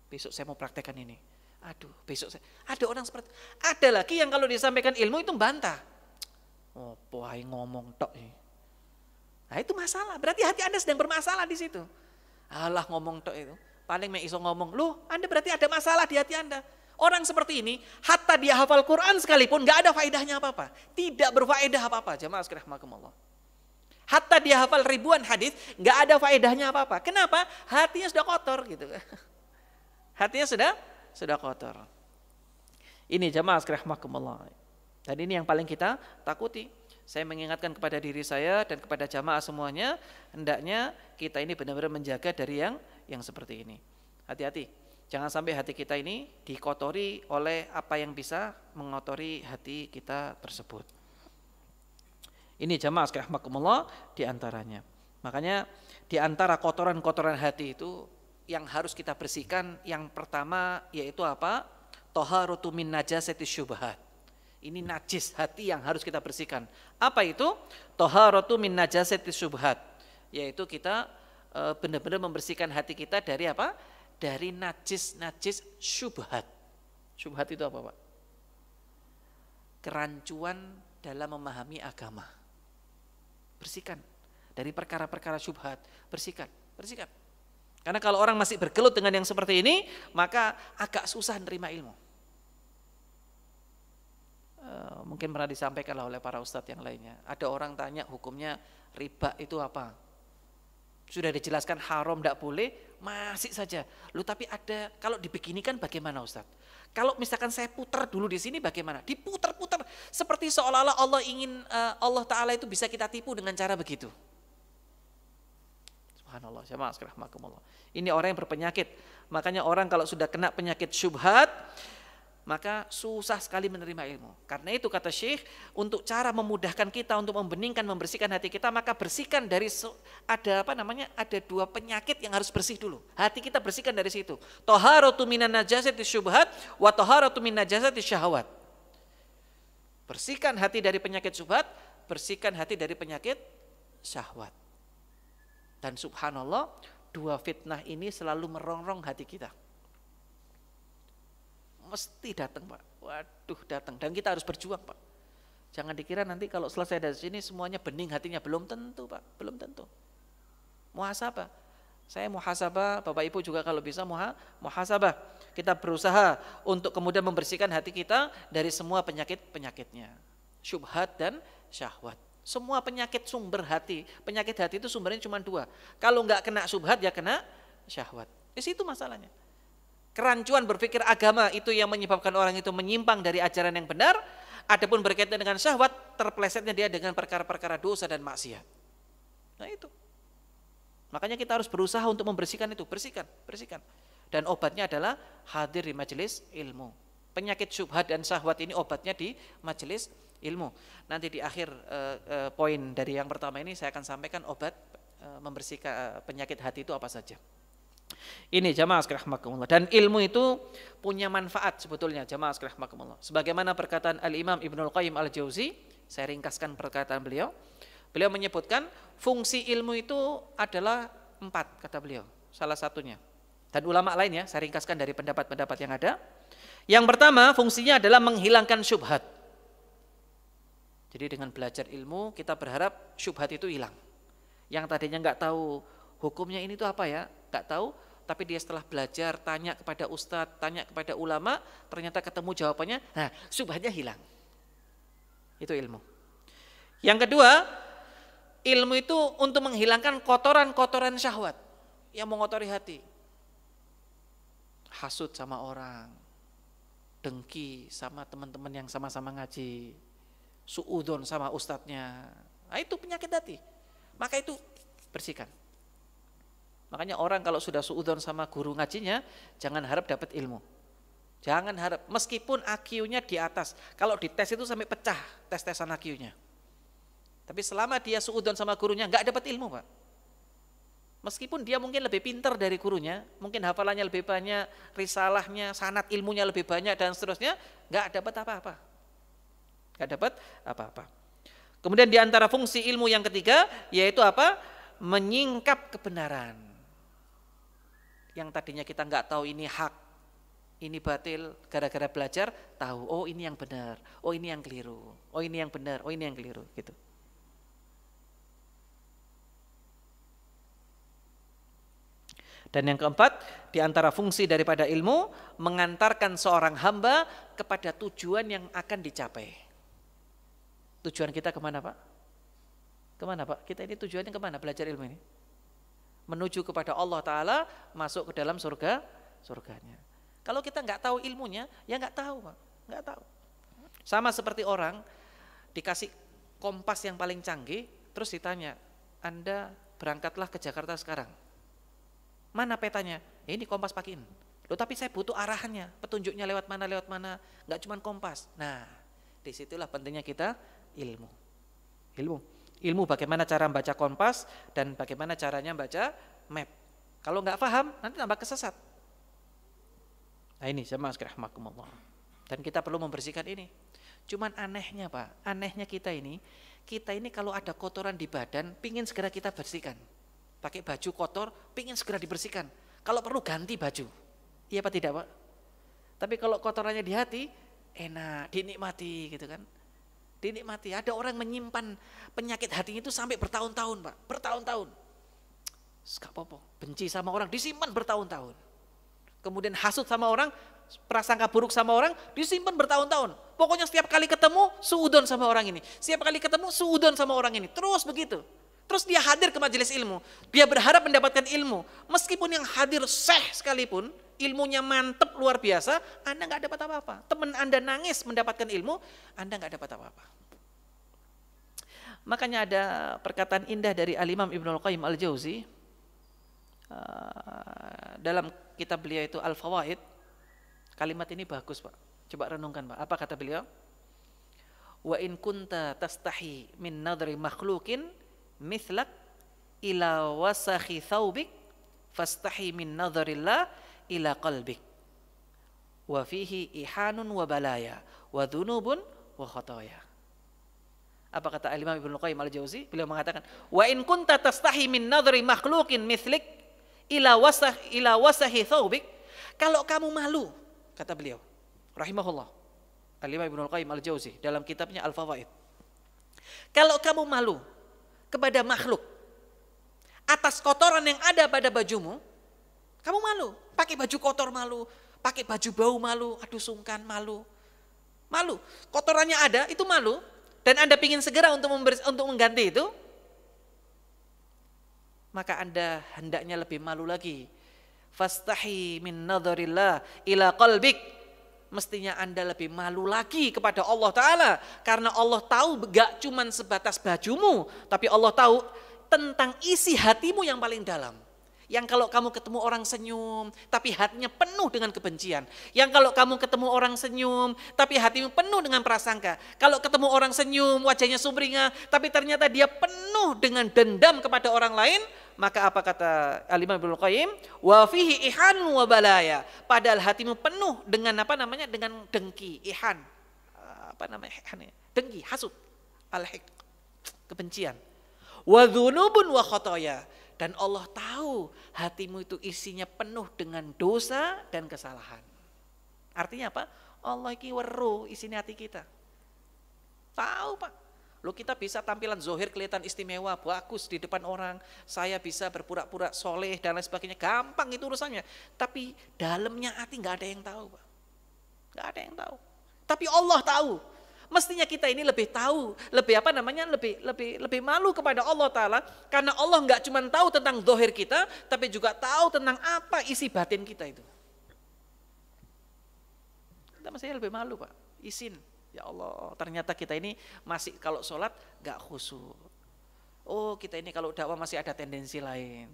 besok saya mau praktekkan ini. Aduh, besok saya. Ada orang seperti, ada lagi yang kalau disampaikan ilmu itu bantah. Oh, boy ngomong tok ini. Nah itu masalah, berarti hati Anda sedang bermasalah di situ. Alah ngomong tok itu, paling iso ngomong, loh Anda berarti ada masalah di hati Anda. Orang seperti ini, hatta dia hafal Quran sekalipun gak ada faedahnya apa-apa. Tidak berfaedah apa-apa, jamaah sekalian rahimakumullah. Hatta dia hafal ribuan hadis, gak ada faedahnya apa-apa. Kenapa? Hatinya sudah kotor gitu. Hatinya sudah kotor. Ini jamaah sekalian rahimakumullah. Dan ini yang paling kita takuti. Saya mengingatkan kepada diri saya dan kepada jamaah semuanya, hendaknya kita ini benar-benar menjaga dari yang seperti ini. Hati-hati, jangan sampai hati kita ini dikotori oleh apa yang bisa mengotori hati kita tersebut. Ini jamaah sekalian rahimakumullah di antaranya. Makanya di antara kotoran-kotoran hati itu yang harus kita bersihkan, yang pertama yaitu apa? Taharatu min najasati syubhat. Ini najis hati yang harus kita bersihkan. Apa itu? Taharatu min najasati syubhat. Yaitu kita benar-benar membersihkan hati kita dari apa? Dari najis-najis syubhat. Syubhat itu apa, Pak? Kerancuan dalam memahami agama. Bersihkan dari perkara-perkara syubhat. Bersihkan. Karena kalau orang masih bergelut dengan yang seperti ini, maka agak susah menerima ilmu. Mungkin pernah disampaikan oleh para ustadz yang lainnya. Ada orang tanya hukumnya riba itu apa? Sudah dijelaskan haram tidak boleh, masih saja. Loh tapi ada, kalau dibeginikan bagaimana Ustadz? Kalau misalkan saya putar dulu di sini bagaimana? Diputar-putar seperti seolah-olah Allah ingin Allah Ta'ala itu bisa kita tipu dengan cara begitu. Subhanallah, jamaah sekalian rahimakumullah. Ini orang yang berpenyakit. Makanya orang kalau sudah kena penyakit syubhat, maka susah sekali menerima ilmu. Karena itu kata Syekh, untuk cara memudahkan kita untuk membeningkan, membersihkan hati kita, maka bersihkan dari ada dua penyakit yang harus bersih dulu. Hati kita bersihkan dari situ. Taharatu minan najasati syubhat wa taharatu min najasati syahwat. Bersihkan hati dari penyakit syubhat, bersihkan hati dari penyakit syahwat. Dan subhanallah, dua fitnah ini selalu merongrong hati kita. Mesti datang, Pak. Waduh, datang. Dan kita harus berjuang, Pak. Jangan dikira nanti kalau selesai dari sini semuanya bening hatinya. Belum tentu, Pak. Belum tentu. Muhasabah. Saya muhasabah, Bapak Ibu juga kalau bisa muhasabah. Kita berusaha untuk kemudian membersihkan hati kita dari semua penyakit-penyakitnya. Syubhat dan syahwat. Semua penyakit sumber hati. Penyakit hati itu sumbernya cuma dua. Kalau enggak kena syubhat, ya kena syahwat. Di situ masalahnya. Kerancuan berpikir agama itu yang menyebabkan orang itu menyimpang dari ajaran yang benar. Adapun berkaitan dengan syahwat, terplesetnya dia dengan perkara-perkara dosa dan maksiat. Nah itu. Makanya kita harus berusaha untuk membersihkan itu, bersihkan. Dan obatnya adalah hadir di majelis ilmu. Penyakit syubhat dan syahwat ini obatnya di majelis ilmu. Nanti di akhir poin dari yang pertama ini saya akan sampaikan obat membersihkan penyakit hati itu apa saja. Ini jamaah sekalian rahimakumullah. Dan ilmu itu punya manfaat sebetulnya jamaah sekalian rahimakumullah. Sebagaimana perkataan Al-Imam Ibnul Qayyim Al-Jauzi, saya ringkaskan perkataan beliau. Beliau menyebutkan fungsi ilmu itu adalah 4 kata beliau, salah satunya. Dan ulama lainnya, saya ringkaskan dari pendapat-pendapat yang ada. Yang pertama fungsinya adalah menghilangkan syubhat. Jadi dengan belajar ilmu kita berharap syubhat itu hilang. Yang tadinya nggak tahu hukumnya ini tuh apa ya, nggak tahu, tapi dia setelah belajar tanya kepada ustadz, tanya kepada ulama, ternyata ketemu jawabannya, nah syubhatnya hilang. Itu ilmu. Yang kedua, ilmu itu untuk menghilangkan kotoran-kotoran syahwat yang mengotori hati. Hasud sama orang, dengki sama teman-teman yang sama-sama ngaji, suudzon sama ustadznya. Nah, itu penyakit hati. Maka itu bersihkan. Makanya orang kalau sudah suudzon sama guru ngajinya, jangan harap dapat ilmu. Jangan harap, meskipun IQ-nya di atas. Kalau dites itu sampai pecah tes-tesan IQ-nya. Tapi selama dia suudzon sama gurunya, nggak dapat ilmu, Pak. Meskipun dia mungkin lebih pintar dari gurunya, mungkin hafalannya lebih banyak, risalahnya, sanad ilmunya lebih banyak dan seterusnya, nggak dapat apa-apa. Nggak dapat apa-apa. Kemudian di antara fungsi ilmu yang ketiga, yaitu apa? Menyingkap kebenaran. Yang tadinya kita nggak tahu ini hak, ini batil, gara-gara belajar tahu, oh ini yang benar, oh ini yang keliru, oh ini yang benar, oh ini yang keliru, gitu. Dan yang keempat, di antara fungsi daripada ilmu, mengantarkan seorang hamba kepada tujuan yang akan dicapai. Tujuan kita kemana, Pak? Kemana, Pak? Kita ini tujuannya kemana belajar ilmu ini? Menuju kepada Allah Ta'ala, masuk ke dalam surganya. Kalau kita nggak tahu ilmunya, ya nggak tahu, Pak. Nggak tahu. Sama seperti orang dikasih kompas yang paling canggih, terus ditanya, Anda berangkatlah ke Jakarta sekarang. Mana petanya? Ya ini kompas pakein. Loh tapi saya butuh arahannya, petunjuknya lewat mana, nggak cuma kompas. Nah, disitulah pentingnya kita ilmu. Ilmu bagaimana cara membaca kompas dan bagaimana caranya membaca map. Kalau nggak paham, nanti tambah kesesat. Nah ini jamaah sekalian rahimakumullah. Dan kita perlu membersihkan ini. Cuman anehnya Pak, anehnya kita ini kalau ada kotoran di badan, pingin segera kita bersihkan. Pakai baju kotor, pingin segera dibersihkan. Kalau perlu ganti baju. Iya apa tidak Pak? Tapi kalau kotorannya di hati, enak, dinikmati gitu kan. Dinikmati. Ada orang menyimpan penyakit hatinya itu sampai bertahun-tahun Pak. Bertahun-tahun. Gak apa-apa. Benci sama orang, disimpan bertahun-tahun. Kemudian hasut sama orang, prasangka buruk sama orang, disimpan bertahun-tahun. Pokoknya setiap kali ketemu, suudzon sama orang ini. Setiap kali ketemu, suudzon sama orang ini. Terus begitu. Terus dia hadir ke majelis ilmu, dia berharap mendapatkan ilmu. Meskipun yang hadir syekh sekalipun, ilmunya mantep luar biasa, Anda nggak dapat apa-apa. Teman Anda nangis mendapatkan ilmu, Anda nggak dapat apa-apa. Makanya ada perkataan indah dari Al-Imam Ibnul Qayyim Al-Jauzi dalam kitab beliau itu Al-Fawaid. Kalimat ini bagus Pak. Coba renungkan Pak. Apa kata beliau? Wa in kunta tastahi min nadri makhlukin mithlak ila wasakhi thawbik fastahi min nadharillah ila qalbik wa fihi ihanun wa balaya wa dhunubun wa khataya. Apa kata Al-Imam Ibnu Qayyim Al-Jauzi? Beliau mengatakan wa in kunta tastahi min nadhri makhluqin mithlik ila wasahi thawbik, kalau kamu malu, kata beliau rahimahullah Al-Imam Ibnu Qayyim Al-Jauzi dalam kitabnya Al-Fawaid, kalau kamu malu kepada makhluk atas kotoran yang ada pada bajumu, kamu malu, pakai baju kotor malu, pakai baju bau malu, aduh sungkan malu, kotorannya ada itu malu, dan Anda ingin segera untuk mengganti itu, maka Anda hendaknya lebih malu lagi. Fastahi min nadharillah ila qalbik, mestinya Anda lebih malu lagi kepada Allah Ta'ala. Karena Allah tahu gak cuma sebatas bajumu, tapi Allah tahu tentang isi hatimu yang paling dalam. Yang kalau kamu ketemu orang senyum, tapi hatinya penuh dengan kebencian. Yang kalau kamu ketemu orang senyum, tapi hatimu penuh dengan prasangka. Kalau ketemu orang senyum, wajahnya sumringah, tapi ternyata dia penuh dengan dendam kepada orang lain. Maka apa kata Al-Imam Ibnu Qayyim? Wa fihi ihan wa balaya. Padahal hatimu penuh dengan dengan dengki, ihan. Dengki, hasud, al-hiq, kebencian. Wa dzunubun wa khotoya. Dan Allah tahu hatimu itu isinya penuh dengan dosa dan kesalahan. Artinya apa? Allah iki weruh isinya hati kita. Tahu Pak. Lo kita bisa tampilan zohir kelihatan istimewa, bagus di depan orang. Saya bisa berpura-pura soleh dan lain sebagainya. Gampang itu urusannya. Tapi dalamnya hati nggak ada yang tahu Pak. Nggak ada yang tahu. Tapi Allah tahu. Mestinya kita ini lebih tahu, lebih malu kepada Allah Ta'ala. Karena Allah nggak cuma tahu tentang zahir kita, tapi juga tahu tentang apa isi batin kita itu. Kita mestinya lebih malu Pak, izin. Ya Allah, ternyata kita ini masih kalau sholat nggak khusyuk. Oh kita ini kalau dakwah masih ada tendensi lain.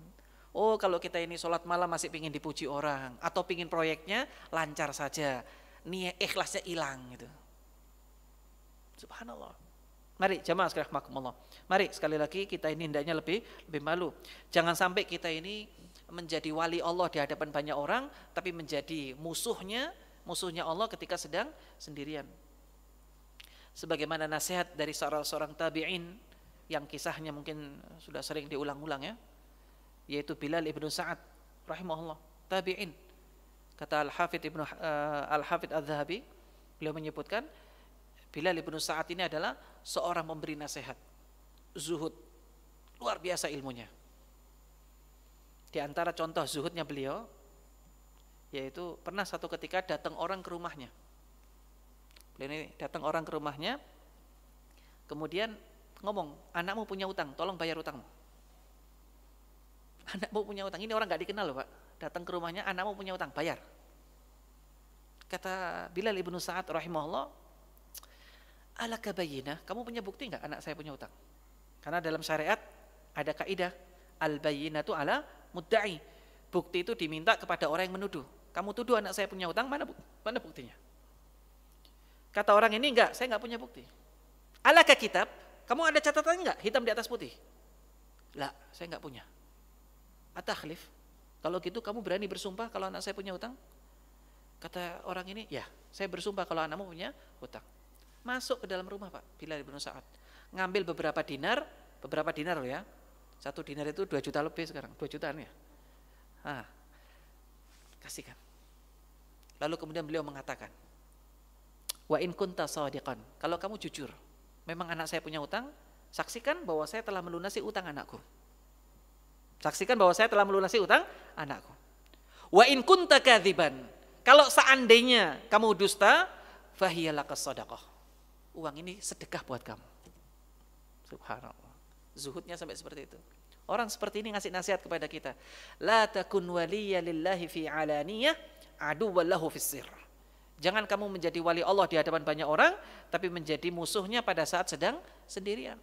Oh kalau kita ini sholat malam masih pingin dipuji orang. Atau pingin proyeknya lancar saja. Niat ikhlasnya hilang gitu. Subhanallah. Mari jamaah sekalian rahimakumullah. Mari sekali lagi kita ini hendaknya lebih malu. Jangan sampai kita ini menjadi wali Allah di hadapan banyak orang, tapi menjadi musuhnya Allah ketika sedang sendirian. Sebagaimana nasihat dari seorang tabi'in yang kisahnya mungkin sudah sering diulang-ulang ya, yaitu Bilal ibnu Sa'ad rahimahullah, tabi'in. Kata Al-Hafidh Adz-Dzahabi, beliau menyebutkan Bilal ibnu Sa'ad ini adalah seorang pemberi nasihat, zuhud, luar biasa ilmunya. Di antara contoh zuhudnya beliau, yaitu pernah satu ketika datang orang ke rumahnya. Beliau ini datang orang ke rumahnya, kemudian ngomong, anakmu punya utang, tolong bayar utangmu. Anakmu punya utang, ini orang gak dikenal loh Pak. Datang ke rumahnya, anakmu punya utang, bayar. Kata Bilal ibnu Sa'ad rahimahullah, alaka bayyinah, kamu punya bukti enggak anak saya punya utang? Karena dalam syariat ada kaidah al-bayyinatu ala mudda'i. Bukti itu diminta kepada orang yang menuduh. Kamu tuduh anak saya punya utang, mana buktinya? Kata orang ini enggak, saya enggak punya bukti. Alaka kitab, kamu ada catatan enggak hitam di atas putih? Lah, saya enggak punya. Atakhlif, kalau gitu kamu berani bersumpah kalau anak saya punya utang? Kata orang ini, ya, saya bersumpah kalau anakmu punya utang. Masuk ke dalam rumah Pak Bilal bin Sa'ad, ngambil beberapa dinar loh ya. Satu dinar itu 2 juta lebih sekarang, 2 jutaan ya. Kasihkan. Lalu kemudian beliau mengatakan, wa in kunta shadiqan, kalau kamu jujur, memang anak saya punya utang, saksikan bahwa saya telah melunasi utang anakku. Saksikan bahwa saya telah melunasi utang anakku. Wa in kunta kadziban, kalau seandainya kamu dusta, fahiya lakas shadaqah, uang ini sedekah buat kamu. Subhanallah. Zuhudnya sampai seperti itu. Orang seperti ini ngasih nasihat kepada kita. La takun waliyya lillahi fi alaniyah, aduwwan lahu fis sirr. Jangan kamu menjadi wali Allah di hadapan banyak orang, tapi menjadi musuhnya pada saat sedang sendirian.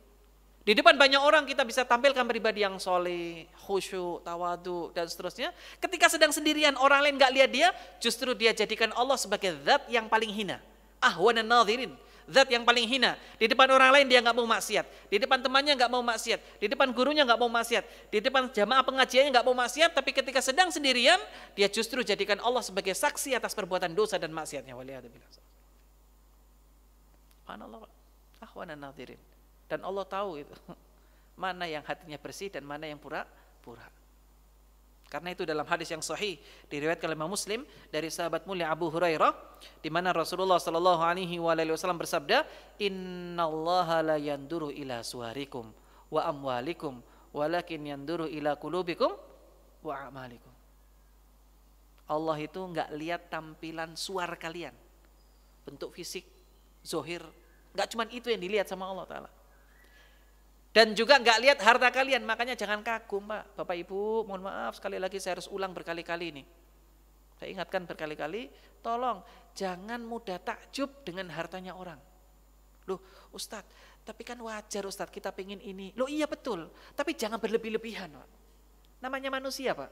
Di depan banyak orang kita bisa tampilkan pribadi yang soleh, khusyuk, tawadu, dan seterusnya. Ketika sedang sendirian, orang lain gak lihat dia, justru dia jadikan Allah sebagai zat yang paling hina. Ahwanan nadhirin, zat yang paling hina. Di depan orang lain dia nggak mau maksiat, di depan temannya nggak mau maksiat, di depan gurunya nggak mau maksiat, di depan jamaah pengajiannya nggak mau maksiat, tapi ketika sedang sendirian dia justru jadikan Allah sebagai saksi atas perbuatan dosa dan maksiatnya. Waliyadzubillah. Subhanallah. Ahwanan nadhirin. Dan Allah tahu itu mana yang hatinya bersih dan mana yang pura-pura. Karena itu dalam hadis yang sahih diriwayatkan oleh Imam Muslim dari sahabat mulia Abu Hurairah, di mana Rasulullah sallallahu alaihi wasallam bersabda, "Innallaha la yanduru ila suwarikum wa amwalikum, walakin yanduru ila qulubikum wa a'malikum." Allah itu enggak lihat tampilan suar kalian, bentuk fisik, zahir, enggak cuma itu yang dilihat sama Allah Ta'ala. Dan juga enggak lihat harta kalian, makanya jangan kagum Pak, Bapak Ibu, mohon maaf sekali lagi saya harus ulang berkali-kali ini. Saya ingatkan berkali-kali, tolong jangan mudah takjub dengan hartanya orang. Loh Ustadz, tapi kan wajar Ustadz kita pengen ini. Loh iya betul, tapi jangan berlebih-lebihan Pak. Namanya manusia Pak.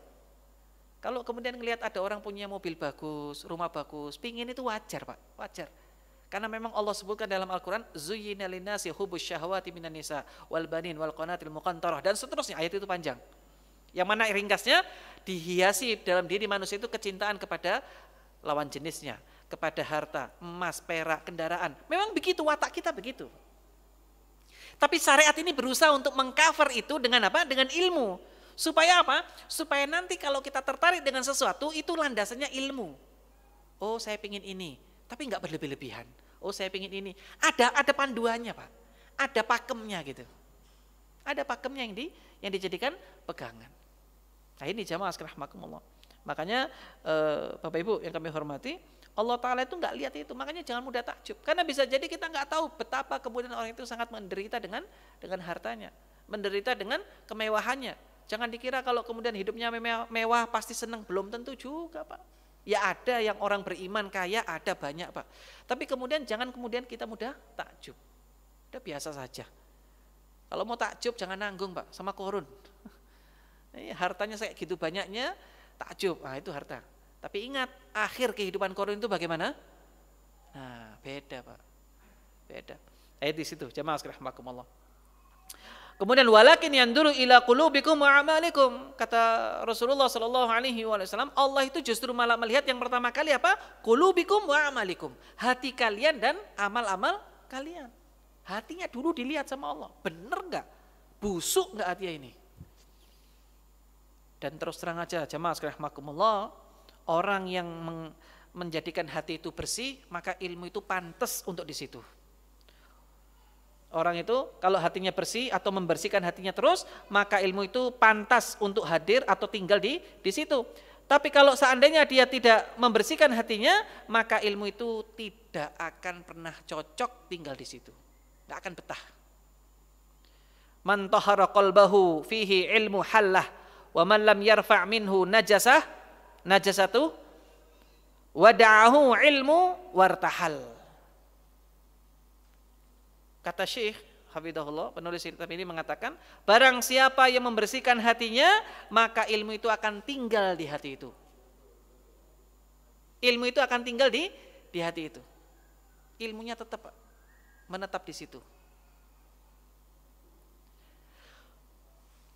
Kalau kemudian ngelihat ada orang punya mobil bagus, rumah bagus, pingin itu wajar Pak, wajar. Karena memang Allah sebutkan dalam Al-Quran, zuyyina linnasi hubbus syahawati minan nisa wal banin wal qanatil muqantarah, dan seterusnya, ayat itu panjang. Yang mana ringkasnya, dihiasi dalam diri manusia itu kecintaan kepada lawan jenisnya, kepada harta, emas, perak, kendaraan. Memang begitu, watak kita begitu. Tapi syariat ini berusaha untuk mengcover itu dengan apa? Dengan ilmu. Supaya apa? Supaya nanti kalau kita tertarik dengan sesuatu, itu landasannya ilmu. Oh, saya pingin ini, tapi nggak berlebih-lebihan. Oh, saya pingin ini. Ada panduannya, Pak. Ada pakemnya gitu. Ada pakemnya yang dijadikan pegangan. Nah, ini jamaah sekalian rahimakumullah. Makanya Bapak Ibu yang kami hormati, Allah Ta'ala itu nggak lihat itu. Makanya jangan mudah takjub. Karena bisa jadi kita nggak tahu betapa kemudian orang itu sangat menderita dengan hartanya. Menderita dengan kemewahannya. Jangan dikira kalau kemudian hidupnya mewah pasti senang. Belum tentu juga, Pak. Ya ada yang orang beriman kaya, ada banyak, Pak. Tapi kemudian jangan kemudian kita mudah takjub. Udah biasa saja. Kalau mau takjub jangan nanggung, Pak, sama korun. Hartanya kayak gitu banyaknya, takjub. Nah, itu harta. Tapi ingat, akhir kehidupan korun itu bagaimana? Nah, beda, Pak. Beda. Di situ, jamaah sekalian rahimakumullah. Kemudian walakin yanduru ila qulubikum wa amalikum, kata Rasulullah sallallahu alaihi wasallam, Allah itu justru malah melihat yang pertama kali apa? Qulubikum wa amalikum, hati kalian dan amal-amal kalian. Hatinya dulu dilihat sama Allah, bener enggak? Busuk enggak hatinya ini? Dan terus terang aja jamaah sekalian rahimakumullah, orang yang menjadikan hati itu bersih, maka ilmu itu pantas untuk di situ. Orang itu kalau hatinya bersih atau membersihkan hatinya terus, maka ilmu itu pantas untuk hadir atau tinggal di situ. Tapi kalau seandainya dia tidak membersihkan hatinya, maka ilmu itu tidak akan pernah cocok tinggal di situ. Tidak akan betah. Man tahara qalbahu fihi ilmu hallah, wa man lam yarfa' minhu najasatu wada'ahu ilmu wartahal. Kata Syekh Hafidahullah, penulis kitab ini mengatakan, barang siapa yang membersihkan hatinya, maka ilmu itu akan tinggal di hati itu. Ilmu itu akan tinggal di hati itu. Ilmunya tetap menetap di situ.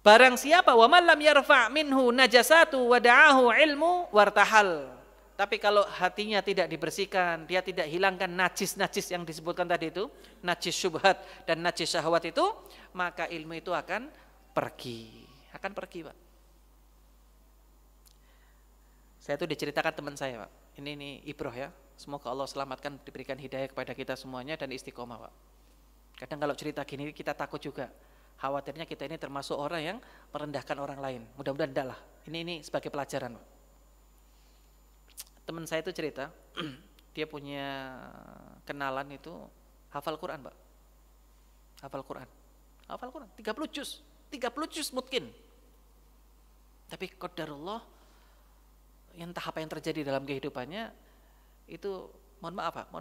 Barang siapa wa man lam yarfa' minhu najasatu wada'ahu ilmu wartahal. Tapi kalau hatinya tidak dibersihkan, dia tidak hilangkan najis-najis yang disebutkan tadi itu, najis syubhat dan najis syahwat itu, maka ilmu itu akan pergi. Akan pergi, Pak. Saya itu diceritakan teman saya, Pak. Ini ibroh ya. Semoga Allah selamatkan, diberikan hidayah kepada kita semuanya dan istiqomah, Pak. Kadang kalau cerita gini kita takut juga. Khawatirnya kita ini termasuk orang yang merendahkan orang lain. Mudah-mudahan enggak lah. Ini sebagai pelajaran, Pak. Teman saya itu cerita, dia punya kenalan itu hafal Quran, Pak. Hafal Quran, 30 juz mungkin. Tapi qadarullah, entah apa yang terjadi dalam kehidupannya, itu mohon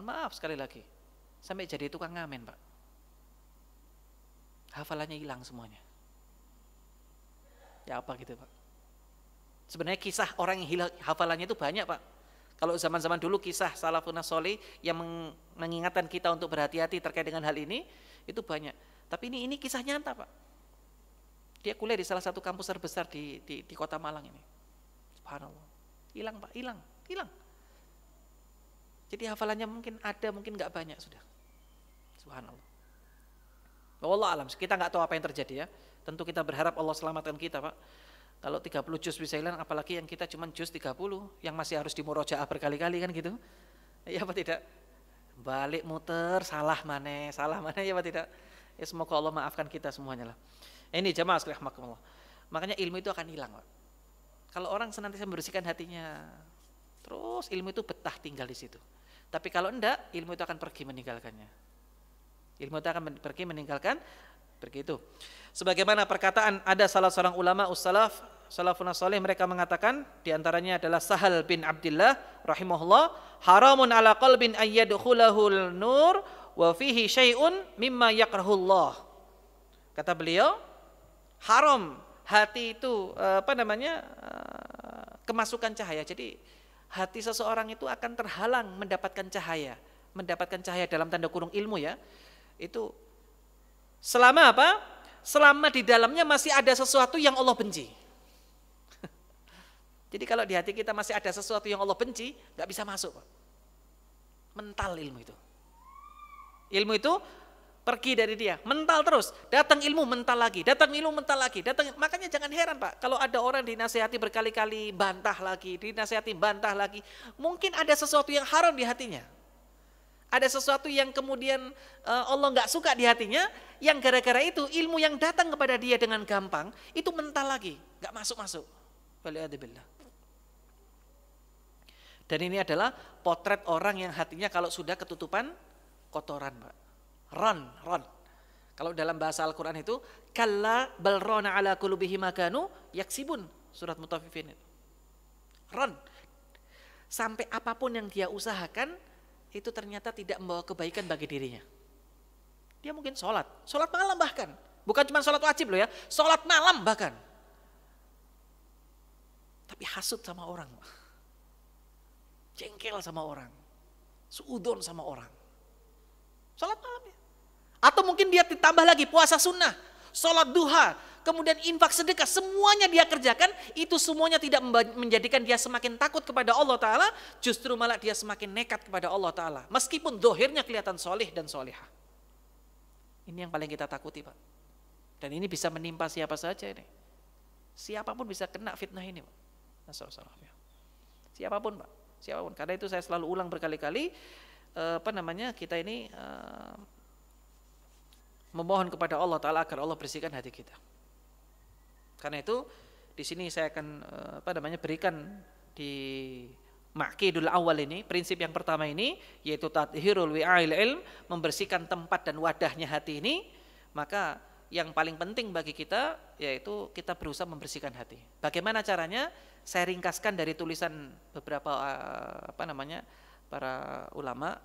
maaf sekali lagi, sampai jadi tukang ngamen, Pak. Hafalannya hilang semuanya. Ya apa gitu, Pak. Sebenarnya kisah orang yang hilang hafalannya itu banyak, Pak. Kalau zaman-zaman dulu kisah salafun sholih yang mengingatkan kita untuk berhati-hati terkait dengan hal ini, itu banyak. Tapi ini kisah nyata, Pak. Dia kuliah di salah satu kampus terbesar di kota Malang ini. Subhanallah. Hilang, Pak, hilang. Jadi hafalannya mungkin ada, mungkin nggak banyak sudah. Subhanallah. Wallahu alam, kita nggak tahu apa yang terjadi ya. Tentu kita berharap Allah selamatkan kita, Pak. Kalau 30 juz bisa hilang, apalagi yang kita cuma juz 30, yang masih harus dimurojaah berkali-kali kan gitu. Ya apa tidak? Balik muter, salah mana ya apa tidak? Ya semoga Allah maafkan kita semuanya lah. Ini jamaah sekalian rahimakumullah. Makanya ilmu itu akan hilang, Pak. Kalau orang senantiasa membersihkan hatinya, terus ilmu itu betah tinggal di situ. Tapi kalau enggak, ilmu itu akan pergi meninggalkannya. Ilmu itu akan pergi meninggalkan begitu. Sebagaimana perkataan ada salah seorang ulama salafun salih, mereka mengatakan di antaranya adalah Sahal bin Abdullah rahimahullah, haramun ala qalbin ayyadkhulahul nur wa fihi syai'un mimma yakrahullah. Kata beliau, haram hati itu kemasukan cahaya. Jadi hati seseorang itu akan terhalang mendapatkan cahaya dalam tanda kurung ilmu ya. Itu selama apa? Selama di dalamnya masih ada sesuatu yang Allah benci. Jadi kalau di hati kita masih ada sesuatu yang Allah benci, nggak bisa masuk, Pak. Mental ilmu itu. Ilmu itu pergi dari dia, mental terus, datang ilmu mental lagi, datang ilmu mental lagi, datang. Makanya jangan heran Pak, kalau ada orang dinasihati berkali-kali, bantah lagi, dinasihati bantah lagi, mungkin ada sesuatu yang haram di hatinya. Ada sesuatu yang kemudian Allah nggak suka di hatinya, yang gara-gara itu ilmu yang datang kepada dia dengan gampang, itu mental lagi, nggak masuk-masuk. Waliyadzubillah. Dan ini adalah potret orang yang hatinya kalau sudah ketutupan kotoran Pak. Ron. Kalau dalam bahasa Al-Quran itu, kalla bal rana ala qulubihim ma kanu yaksibun. Surat Mutaffifin itu. Ron. Sampai apapun yang dia usahakan, itu ternyata tidak membawa kebaikan bagi dirinya. Dia mungkin sholat malam bahkan. Bukan cuma sholat wajib loh ya, sholat malam bahkan. Tapi hasut sama orang. Jengkel sama orang. Suudon sama orang. Sholat malam ya. Atau mungkin dia ditambah lagi puasa sunnah, sholat duha, kemudian infak sedekah, semuanya dia kerjakan, itu semuanya tidak menjadikan dia semakin takut kepada Allah Ta'ala, justru malah dia semakin nekat kepada Allah Ta'ala. Meskipun dohirnya kelihatan soleh dan solehah. Ini yang paling kita takuti Pak. Dan ini bisa menimpa siapa saja ini. Siapapun bisa kena fitnah ini Pak. Siapapun Pak, siapapun. Karena itu saya selalu ulang berkali-kali, kita ini memohon kepada Allah Ta'ala agar Allah bersihkan hati kita. Karena itu di sini saya akan berikan di ma'qidul awal ini, prinsip yang pertama ini, yaitu tathhirul wi'ail ilm, membersihkan tempat dan wadahnya hati ini. Maka yang paling penting bagi kita yaitu kita berusaha membersihkan hati. Bagaimana caranya? Saya ringkaskan dari tulisan beberapa para ulama,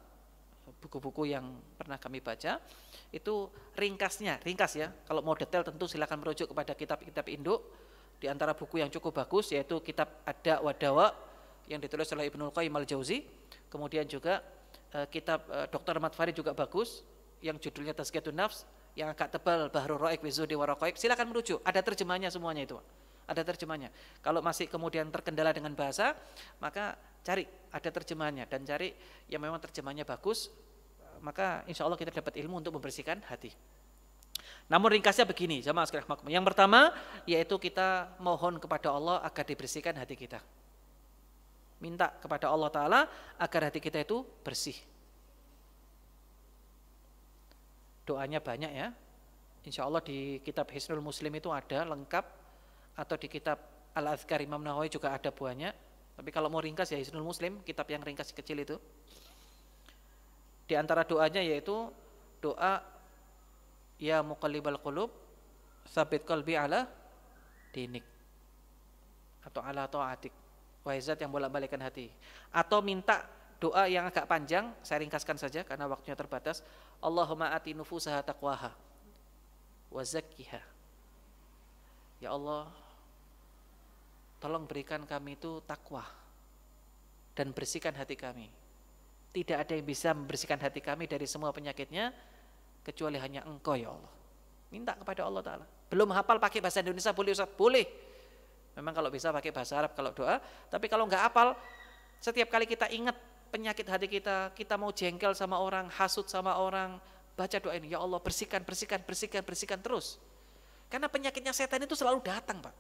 buku-buku yang pernah kami baca. Itu ringkas ya. Kalau mau detail tentu silakan merujuk kepada kitab-kitab induk. Di antara buku yang cukup bagus yaitu kitab Ad-Da' wa Dawa yang ditulis oleh Ibnul Qayyim al-Jauzi. Kemudian juga kitab Dr. Ahmad Farid juga bagus yang judulnya Tazkiyatun Nafs, yang agak tebal, Bahrul Ra'iq fi Zuhdi wa Raqa'iq. Silakan merujuk, ada terjemahnya semuanya itu. Ada terjemahnya. Kalau masih kemudian terkendala dengan bahasa, maka cari ada terjemahnya dan cari yang memang terjemahnya bagus. Maka insya Allah kita dapat ilmu untuk membersihkan hati. Namun ringkasnya begini, jamaah sekalian makmum. Yang pertama yaitu kita mohon kepada Allah agar dibersihkan hati kita. Minta kepada Allah Ta'ala agar hati kita itu bersih. Doanya banyak ya. Insya Allah di kitab Hisnul Muslim itu ada lengkap, atau di kitab Al-Azkar Imam Nawawi juga ada banyak. Tapi kalau mau ringkas ya Hisnul Muslim, kitab yang ringkas kecil itu. Di antara doanya yaitu doa ya muqallibal qulub tsabit qalbi ala dinik, atau ala ta'atik, wahai zat yang bolak-balikkan hati. Atau minta doa yang agak panjang, saya ringkaskan saja karena waktunya terbatas. Allahumma ati nufusaha taqwaha wa zakkiha. Ya Allah, tolong berikan kami itu takwa dan bersihkan hati kami. Tidak ada yang bisa membersihkan hati kami dari semua penyakitnya kecuali hanya Engkau ya Allah. Minta kepada Allah Ta'ala. Belum hafal pakai bahasa Indonesia boleh Ustaz? Boleh. Memang kalau bisa pakai bahasa Arab kalau doa. Tapi kalau nggak hafal, setiap kali kita ingat penyakit hati kita, kita mau jengkel sama orang, hasut sama orang, baca doa ini, ya Allah bersihkan terus. Karena penyakitnya setan itu selalu datang Pak.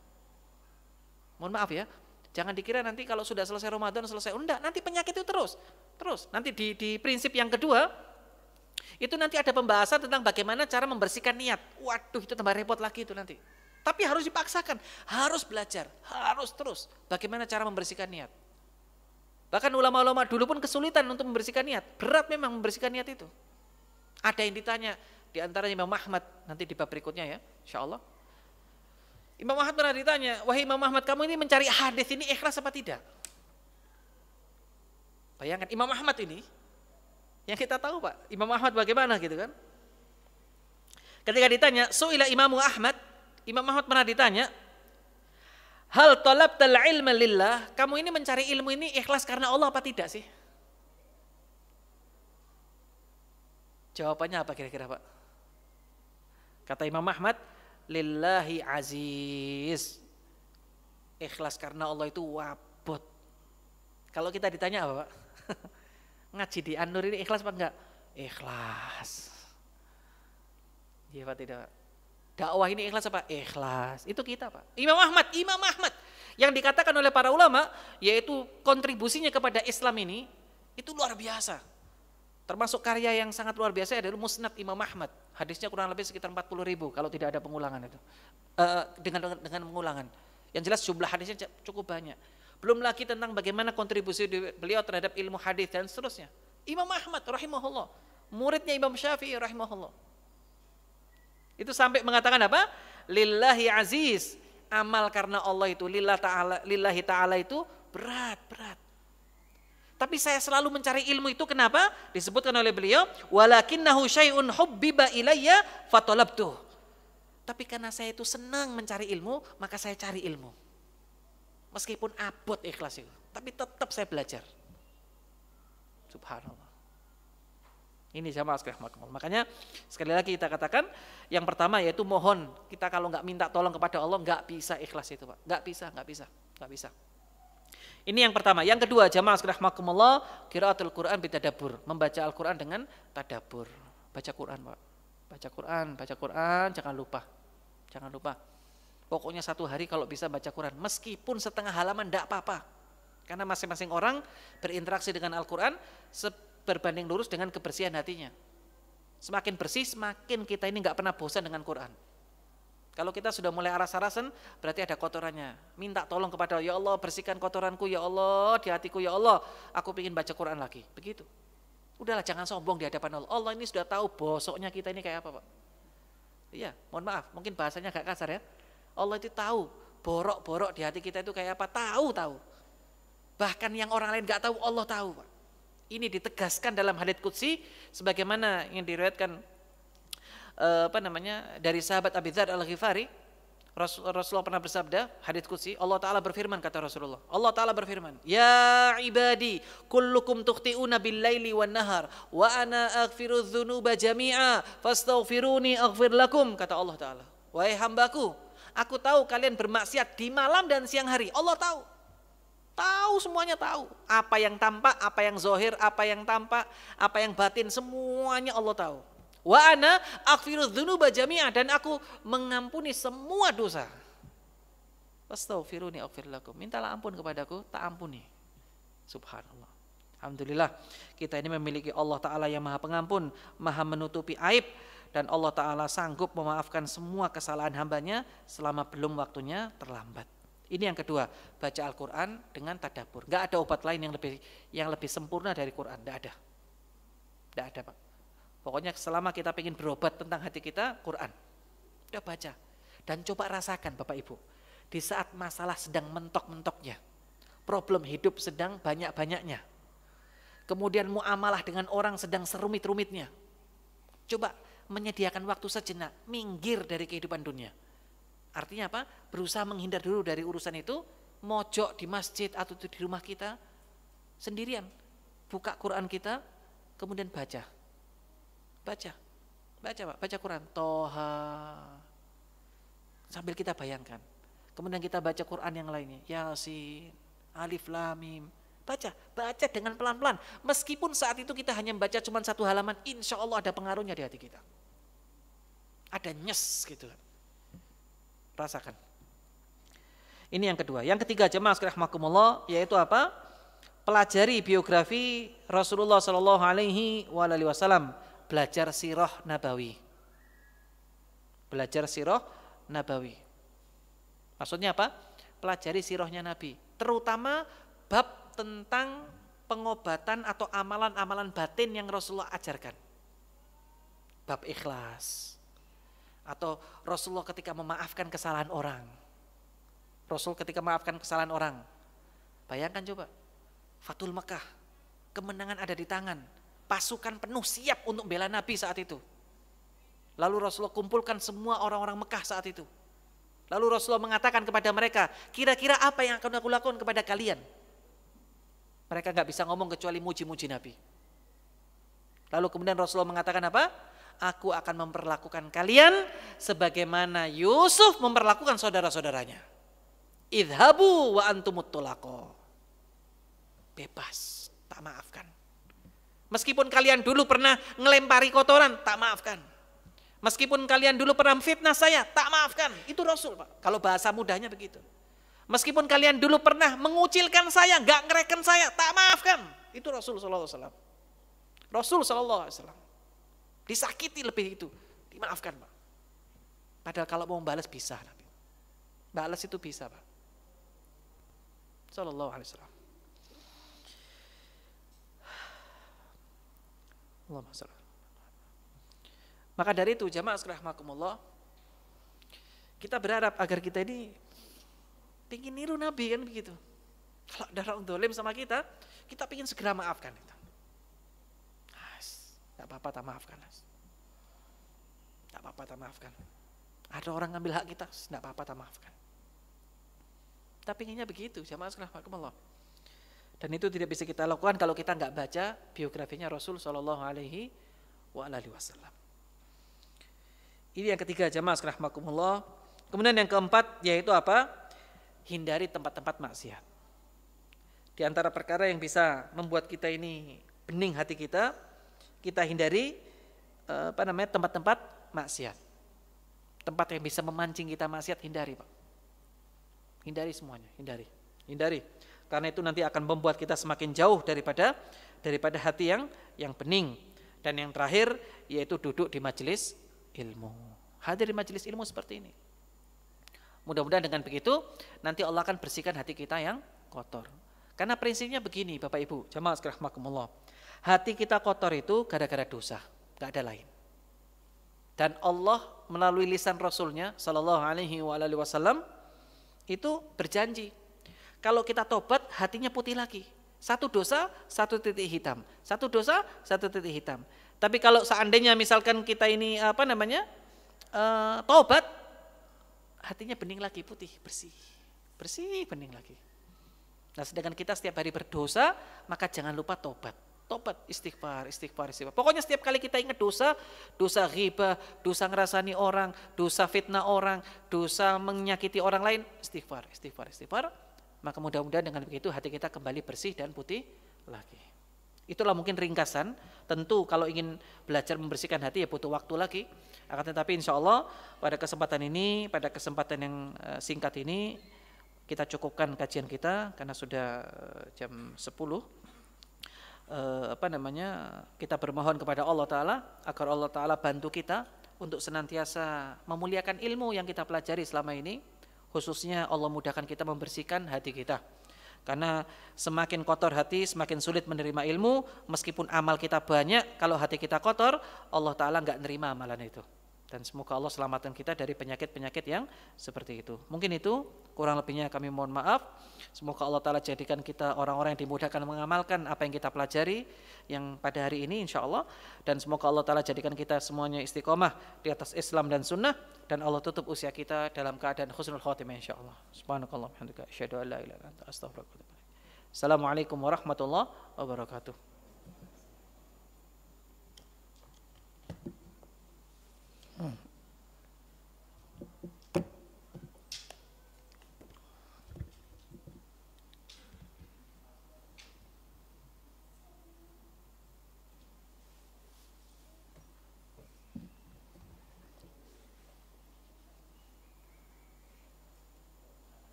Mohon maaf ya. Jangan dikira nanti kalau sudah selesai Ramadan enggak, nanti penyakit itu terus. Nanti di prinsip yang kedua itu nanti ada pembahasan tentang bagaimana cara membersihkan niat. Waduh, itu tambah repot lagi itu nanti. Tapi harus dipaksakan, harus belajar, harus terus bagaimana cara membersihkan niat. Bahkan ulama-ulama dulu pun kesulitan untuk membersihkan niat. Berat memang membersihkan niat itu. Ada yang ditanya, di antaranya Imam Ahmad, nanti di bab berikutnya ya, insyaallah. Imam Ahmad pernah ditanya, wahai Imam Ahmad, kamu ini mencari hadis ini ikhlas apa tidak? Bayangkan Imam Ahmad ini, yang kita tahu Pak, Imam Ahmad bagaimana gitu kan? Ketika ditanya, su'ila Imamu Ahmad, Imam Ahmad pernah ditanya, hal talabtal ilma lillah, kamu ini mencari ilmu ini ikhlas karena Allah apa tidak sih? Jawabannya apa kira-kira Pak? Kata Imam Ahmad, lillahi aziz. Ikhlas karena Allah itu wabot. Kalau kita ditanya apa Pak? Ngaji di An-Nur ini ikhlas apa enggak? Ikhlas. Iya Pak, tidak. Dakwah ini ikhlas apa? Ikhlas. Itu kita Pak. Imam Ahmad. Yang dikatakan oleh para ulama, yaitu kontribusinya kepada Islam ini, itu luar biasa. Termasuk karya yang sangat luar biasa adalah Musnad Imam Ahmad. Hadisnya kurang lebih sekitar 40.000 kalau tidak ada pengulangan itu. Dengan pengulangan. Yang jelas jumlah hadisnya cukup banyak. Belum lagi tentang bagaimana kontribusi beliau terhadap ilmu hadis dan seterusnya. Imam Ahmad rahimahullah, muridnya Imam Syafi'i rahimahullah. Itu sampai mengatakan apa? Lillahi aziz. Amal karena Allah itu lillahi ta'ala itu berat. Tapi saya selalu mencari ilmu itu kenapa? Disebutkan oleh beliau, walakinnahu syai'un hubbiba ilayya fatalabtuh. Tapi karena saya itu senang mencari ilmu, maka saya cari ilmu. Meskipun abot ikhlas itu, tapi tetap saya belajar. Subhanallah. Ini jamaah sekalian. Makanya sekali lagi kita katakan, yang pertama yaitu mohon. Kita kalau nggak minta tolong kepada Allah nggak bisa ikhlas itu Pak. Nggak bisa. Ini yang pertama. Yang kedua jamaah sekalian, qiraatul Quran bitadabbur, membaca Al-Quran dengan tadabbur. Baca Quran Pak. Baca Quran, jangan lupa. Pokoknya satu hari kalau bisa baca Quran, meskipun setengah halaman enggak apa-apa. Karena masing-masing orang berinteraksi dengan Al-Quran berbanding lurus dengan kebersihan hatinya. Semakin bersih, semakin kita ini enggak pernah bosan dengan Quran. Kalau kita sudah mulai aras-arasan, berarti ada kotorannya. Minta tolong kepada Allah, ya Allah bersihkan kotoranku, ya Allah di hatiku, ya Allah aku ingin baca Quran lagi. Begitu. Udahlah jangan sombong di hadapan Allah. Allah ini sudah tahu bosoknya kita ini kayak apa Pak. Iya, mohon maaf, mungkin bahasanya agak kasar ya. Allah itu tahu borok-borok di hati kita itu kayak apa, tahu. Bahkan yang orang lain enggak tahu, Allah tahu Pak. Ini ditegaskan dalam hadits qudsi sebagaimana yang diriwayatkan dari sahabat Abi Dzar Al-Ghifari. Rasulullah pernah bersabda, hadits qudsi, Allah Ta'ala berfirman, kata Rasulullah, Allah Ta'ala berfirman, ya ibadi kullukum tukhti'una bil-laili wan-nahar wa ana aghfiru dzunuba jami'a fastaghfiruni aghfir lakum, kata Allah Ta'ala. Wahai hambaku, aku tahu kalian bermaksiat di malam dan siang hari. Allah tahu semuanya tahu. Apa yang tampak, apa yang zahir, apa yang tampak, apa yang batin, semuanya Allah tahu. Wa ana aghfiru dzunuba jami'a, dan aku mengampuni semua dosa. Fastaghfiruni aghfir lakum. Mintalah ampun kepadaku, tak ampuni. Subhanallah. Alhamdulillah kita ini memiliki Allah Ta'ala yang Maha Pengampun, Maha menutupi aib, dan Allah Ta'ala sanggup memaafkan semua kesalahan hambanya selama belum waktunya terlambat. Ini yang kedua, baca Al-Quran dengan tadabbur. Gak ada obat lain yang lebih sempurna dari Quran, gak ada Pak. Pokoknya selama kita ingin berobat tentang hati kita, Quran. Udah baca. Dan coba rasakan Bapak Ibu, di saat masalah sedang mentok-mentoknya, problem hidup sedang banyak-banyaknya, kemudian muamalah dengan orang sedang serumit-rumitnya, coba menyediakan waktu sejenak, minggir dari kehidupan dunia. Artinya apa? Berusaha menghindar dulu dari urusan itu, mojok di masjid atau di rumah kita sendirian, buka Quran kita, kemudian baca Pak, baca Quran, Toha, sambil kita bayangkan. Kemudian kita baca Quran yang lainnya, Yasin, Alif Lam Mim, baca dengan pelan-pelan. Meskipun saat itu kita hanya membaca cuma satu halaman, insya Allah ada pengaruhnya di hati kita. Ada nyes gitu. Rasakan. Ini yang kedua. Yang ketiga jemaah sekalian rahimakumullah, yaitu apa? Pelajari biografi Rasulullah Shallallahu Alaihi Wasallam. Belajar sirah nabawi. Maksudnya apa? Pelajari sirahnya Nabi. Terutama bab tentang pengobatan atau amalan-amalan batin yang Rasulullah ajarkan. Bab ikhlas. Atau Rasulullah ketika memaafkan kesalahan orang. Bayangkan coba, Fathul Mekah, kemenangan ada di tangan, pasukan penuh siap untuk bela Nabi saat itu. Lalu Rasulullah kumpulkan semua orang-orang Mekah saat itu. Lalu Rasulullah mengatakan kepada mereka, kira-kira apa yang akan aku lakukan kepada kalian? Mereka gak bisa ngomong kecuali muji-muji Nabi. Lalu kemudian Rasulullah mengatakan apa? Aku akan memperlakukan kalian sebagaimana Yusuf memperlakukan saudara-saudaranya. Idhabu wa antumut tulaqo. Bebas, tak maafkan. Meskipun kalian dulu pernah ngelempari kotoran, tak maafkan. Meskipun kalian dulu pernah fitnah saya, tak maafkan. Itu Rasul, Pak. Kalau bahasa mudahnya begitu. Meskipun kalian dulu pernah mengucilkan saya, gak ngereken saya, tak maafkan. Itu Rasul sallallahu alaihi wasallam. Rasul sallallahu alaihi wasallam. Disakiti lebih itu, dimaafkan, Pak. Padahal kalau mau balas bisa, Nabi. Balas itu bisa, Pak. Sallallahu alaihi wasallam. Allahumma shalli. Maka dari itu jamaah sekalian rahimakumullah, kita berharap agar kita ini pingin niru Nabi kan begitu. Kalau ada orang dolim sama kita pingin segera maafkan itu. Tidak apa-apa tak maafkan. Tidak apa-apa tak maafkan. Ada orang ngambil hak kita, tidak apa-apa tak maafkan. Kita pinginnya begitu jamaah sekalian rahimakumullah. Dan itu tidak bisa kita lakukan kalau kita nggak baca biografinya Rasul Shallallahu Alaihi Wasallam. Ini yang ketiga jamaah sekalian rahimakumullah. Kemudian yang keempat yaitu apa? Hindari tempat-tempat maksiat. Di antara perkara yang bisa membuat kita ini bening hati kita hindari tempat-tempat maksiat. Tempat yang bisa memancing kita maksiat hindari, Pak. Hindari semuanya, hindari. Karena itu nanti akan membuat kita semakin jauh daripada hati yang bening. Dan yang terakhir yaitu duduk di majelis ilmu. Hadir di majelis ilmu seperti ini. Mudah-mudahan dengan begitu nanti Allah akan bersihkan hati kita yang kotor. Karena prinsipnya begini Bapak Ibu, jamaah sekalian rahimakumullah. Hati kita kotor itu gara-gara dosa, gak ada lain. Dan Allah melalui lisan Rasulnya Sallallahu Alaihi Wasallam itu berjanji, kalau kita tobat hatinya putih lagi. Satu dosa, satu titik hitam. Satu dosa, satu titik hitam. Tapi kalau seandainya misalkan kita ini taubat, hatinya bening lagi, putih, bersih, bening lagi. Nah, sedangkan kita setiap hari berdosa, maka jangan lupa tobat, istighfar. Pokoknya setiap kali kita ingat dosa ghibah, dosa ngerasani orang, dosa fitnah orang, dosa menyakiti orang lain, istighfar. Maka mudah-mudahan dengan begitu hati kita kembali bersih dan putih lagi. Itulah mungkin ringkasan. Tentu kalau ingin belajar membersihkan hati ya butuh waktu lagi. Akan tetapi insya Allah pada kesempatan yang singkat ini kita cukupkan kajian kita karena sudah jam 10. Kita bermohon kepada Allah Ta'ala agar Allah Ta'ala bantu kita untuk senantiasa memuliakan ilmu yang kita pelajari selama ini. Khususnya Allah mudahkan kita membersihkan hati kita. Karena semakin kotor hati, semakin sulit menerima ilmu. Meskipun amal kita banyak, kalau hati kita kotor, Allah Ta'ala gak nerima amalan itu. Dan semoga Allah selamatkan kita dari penyakit-penyakit yang seperti itu. Mungkin itu, kurang lebihnya kami mohon maaf. Semoga Allah Ta'ala jadikan kita orang-orang yang dimudahkan mengamalkan apa yang kita pelajari yang pada hari ini insya Allah. Dan semoga Allah Ta'ala jadikan kita semuanya istiqomah di atas Islam dan Sunnah. Dan Allah tutup usia kita dalam keadaan husnul khotimah insya Allah. Subhanakallah wa bihamdika asyhadu an la ilaha illa anta astaghfiruka wa atubu ilaik. Assalamualaikum warahmatullahi wabarakatuh.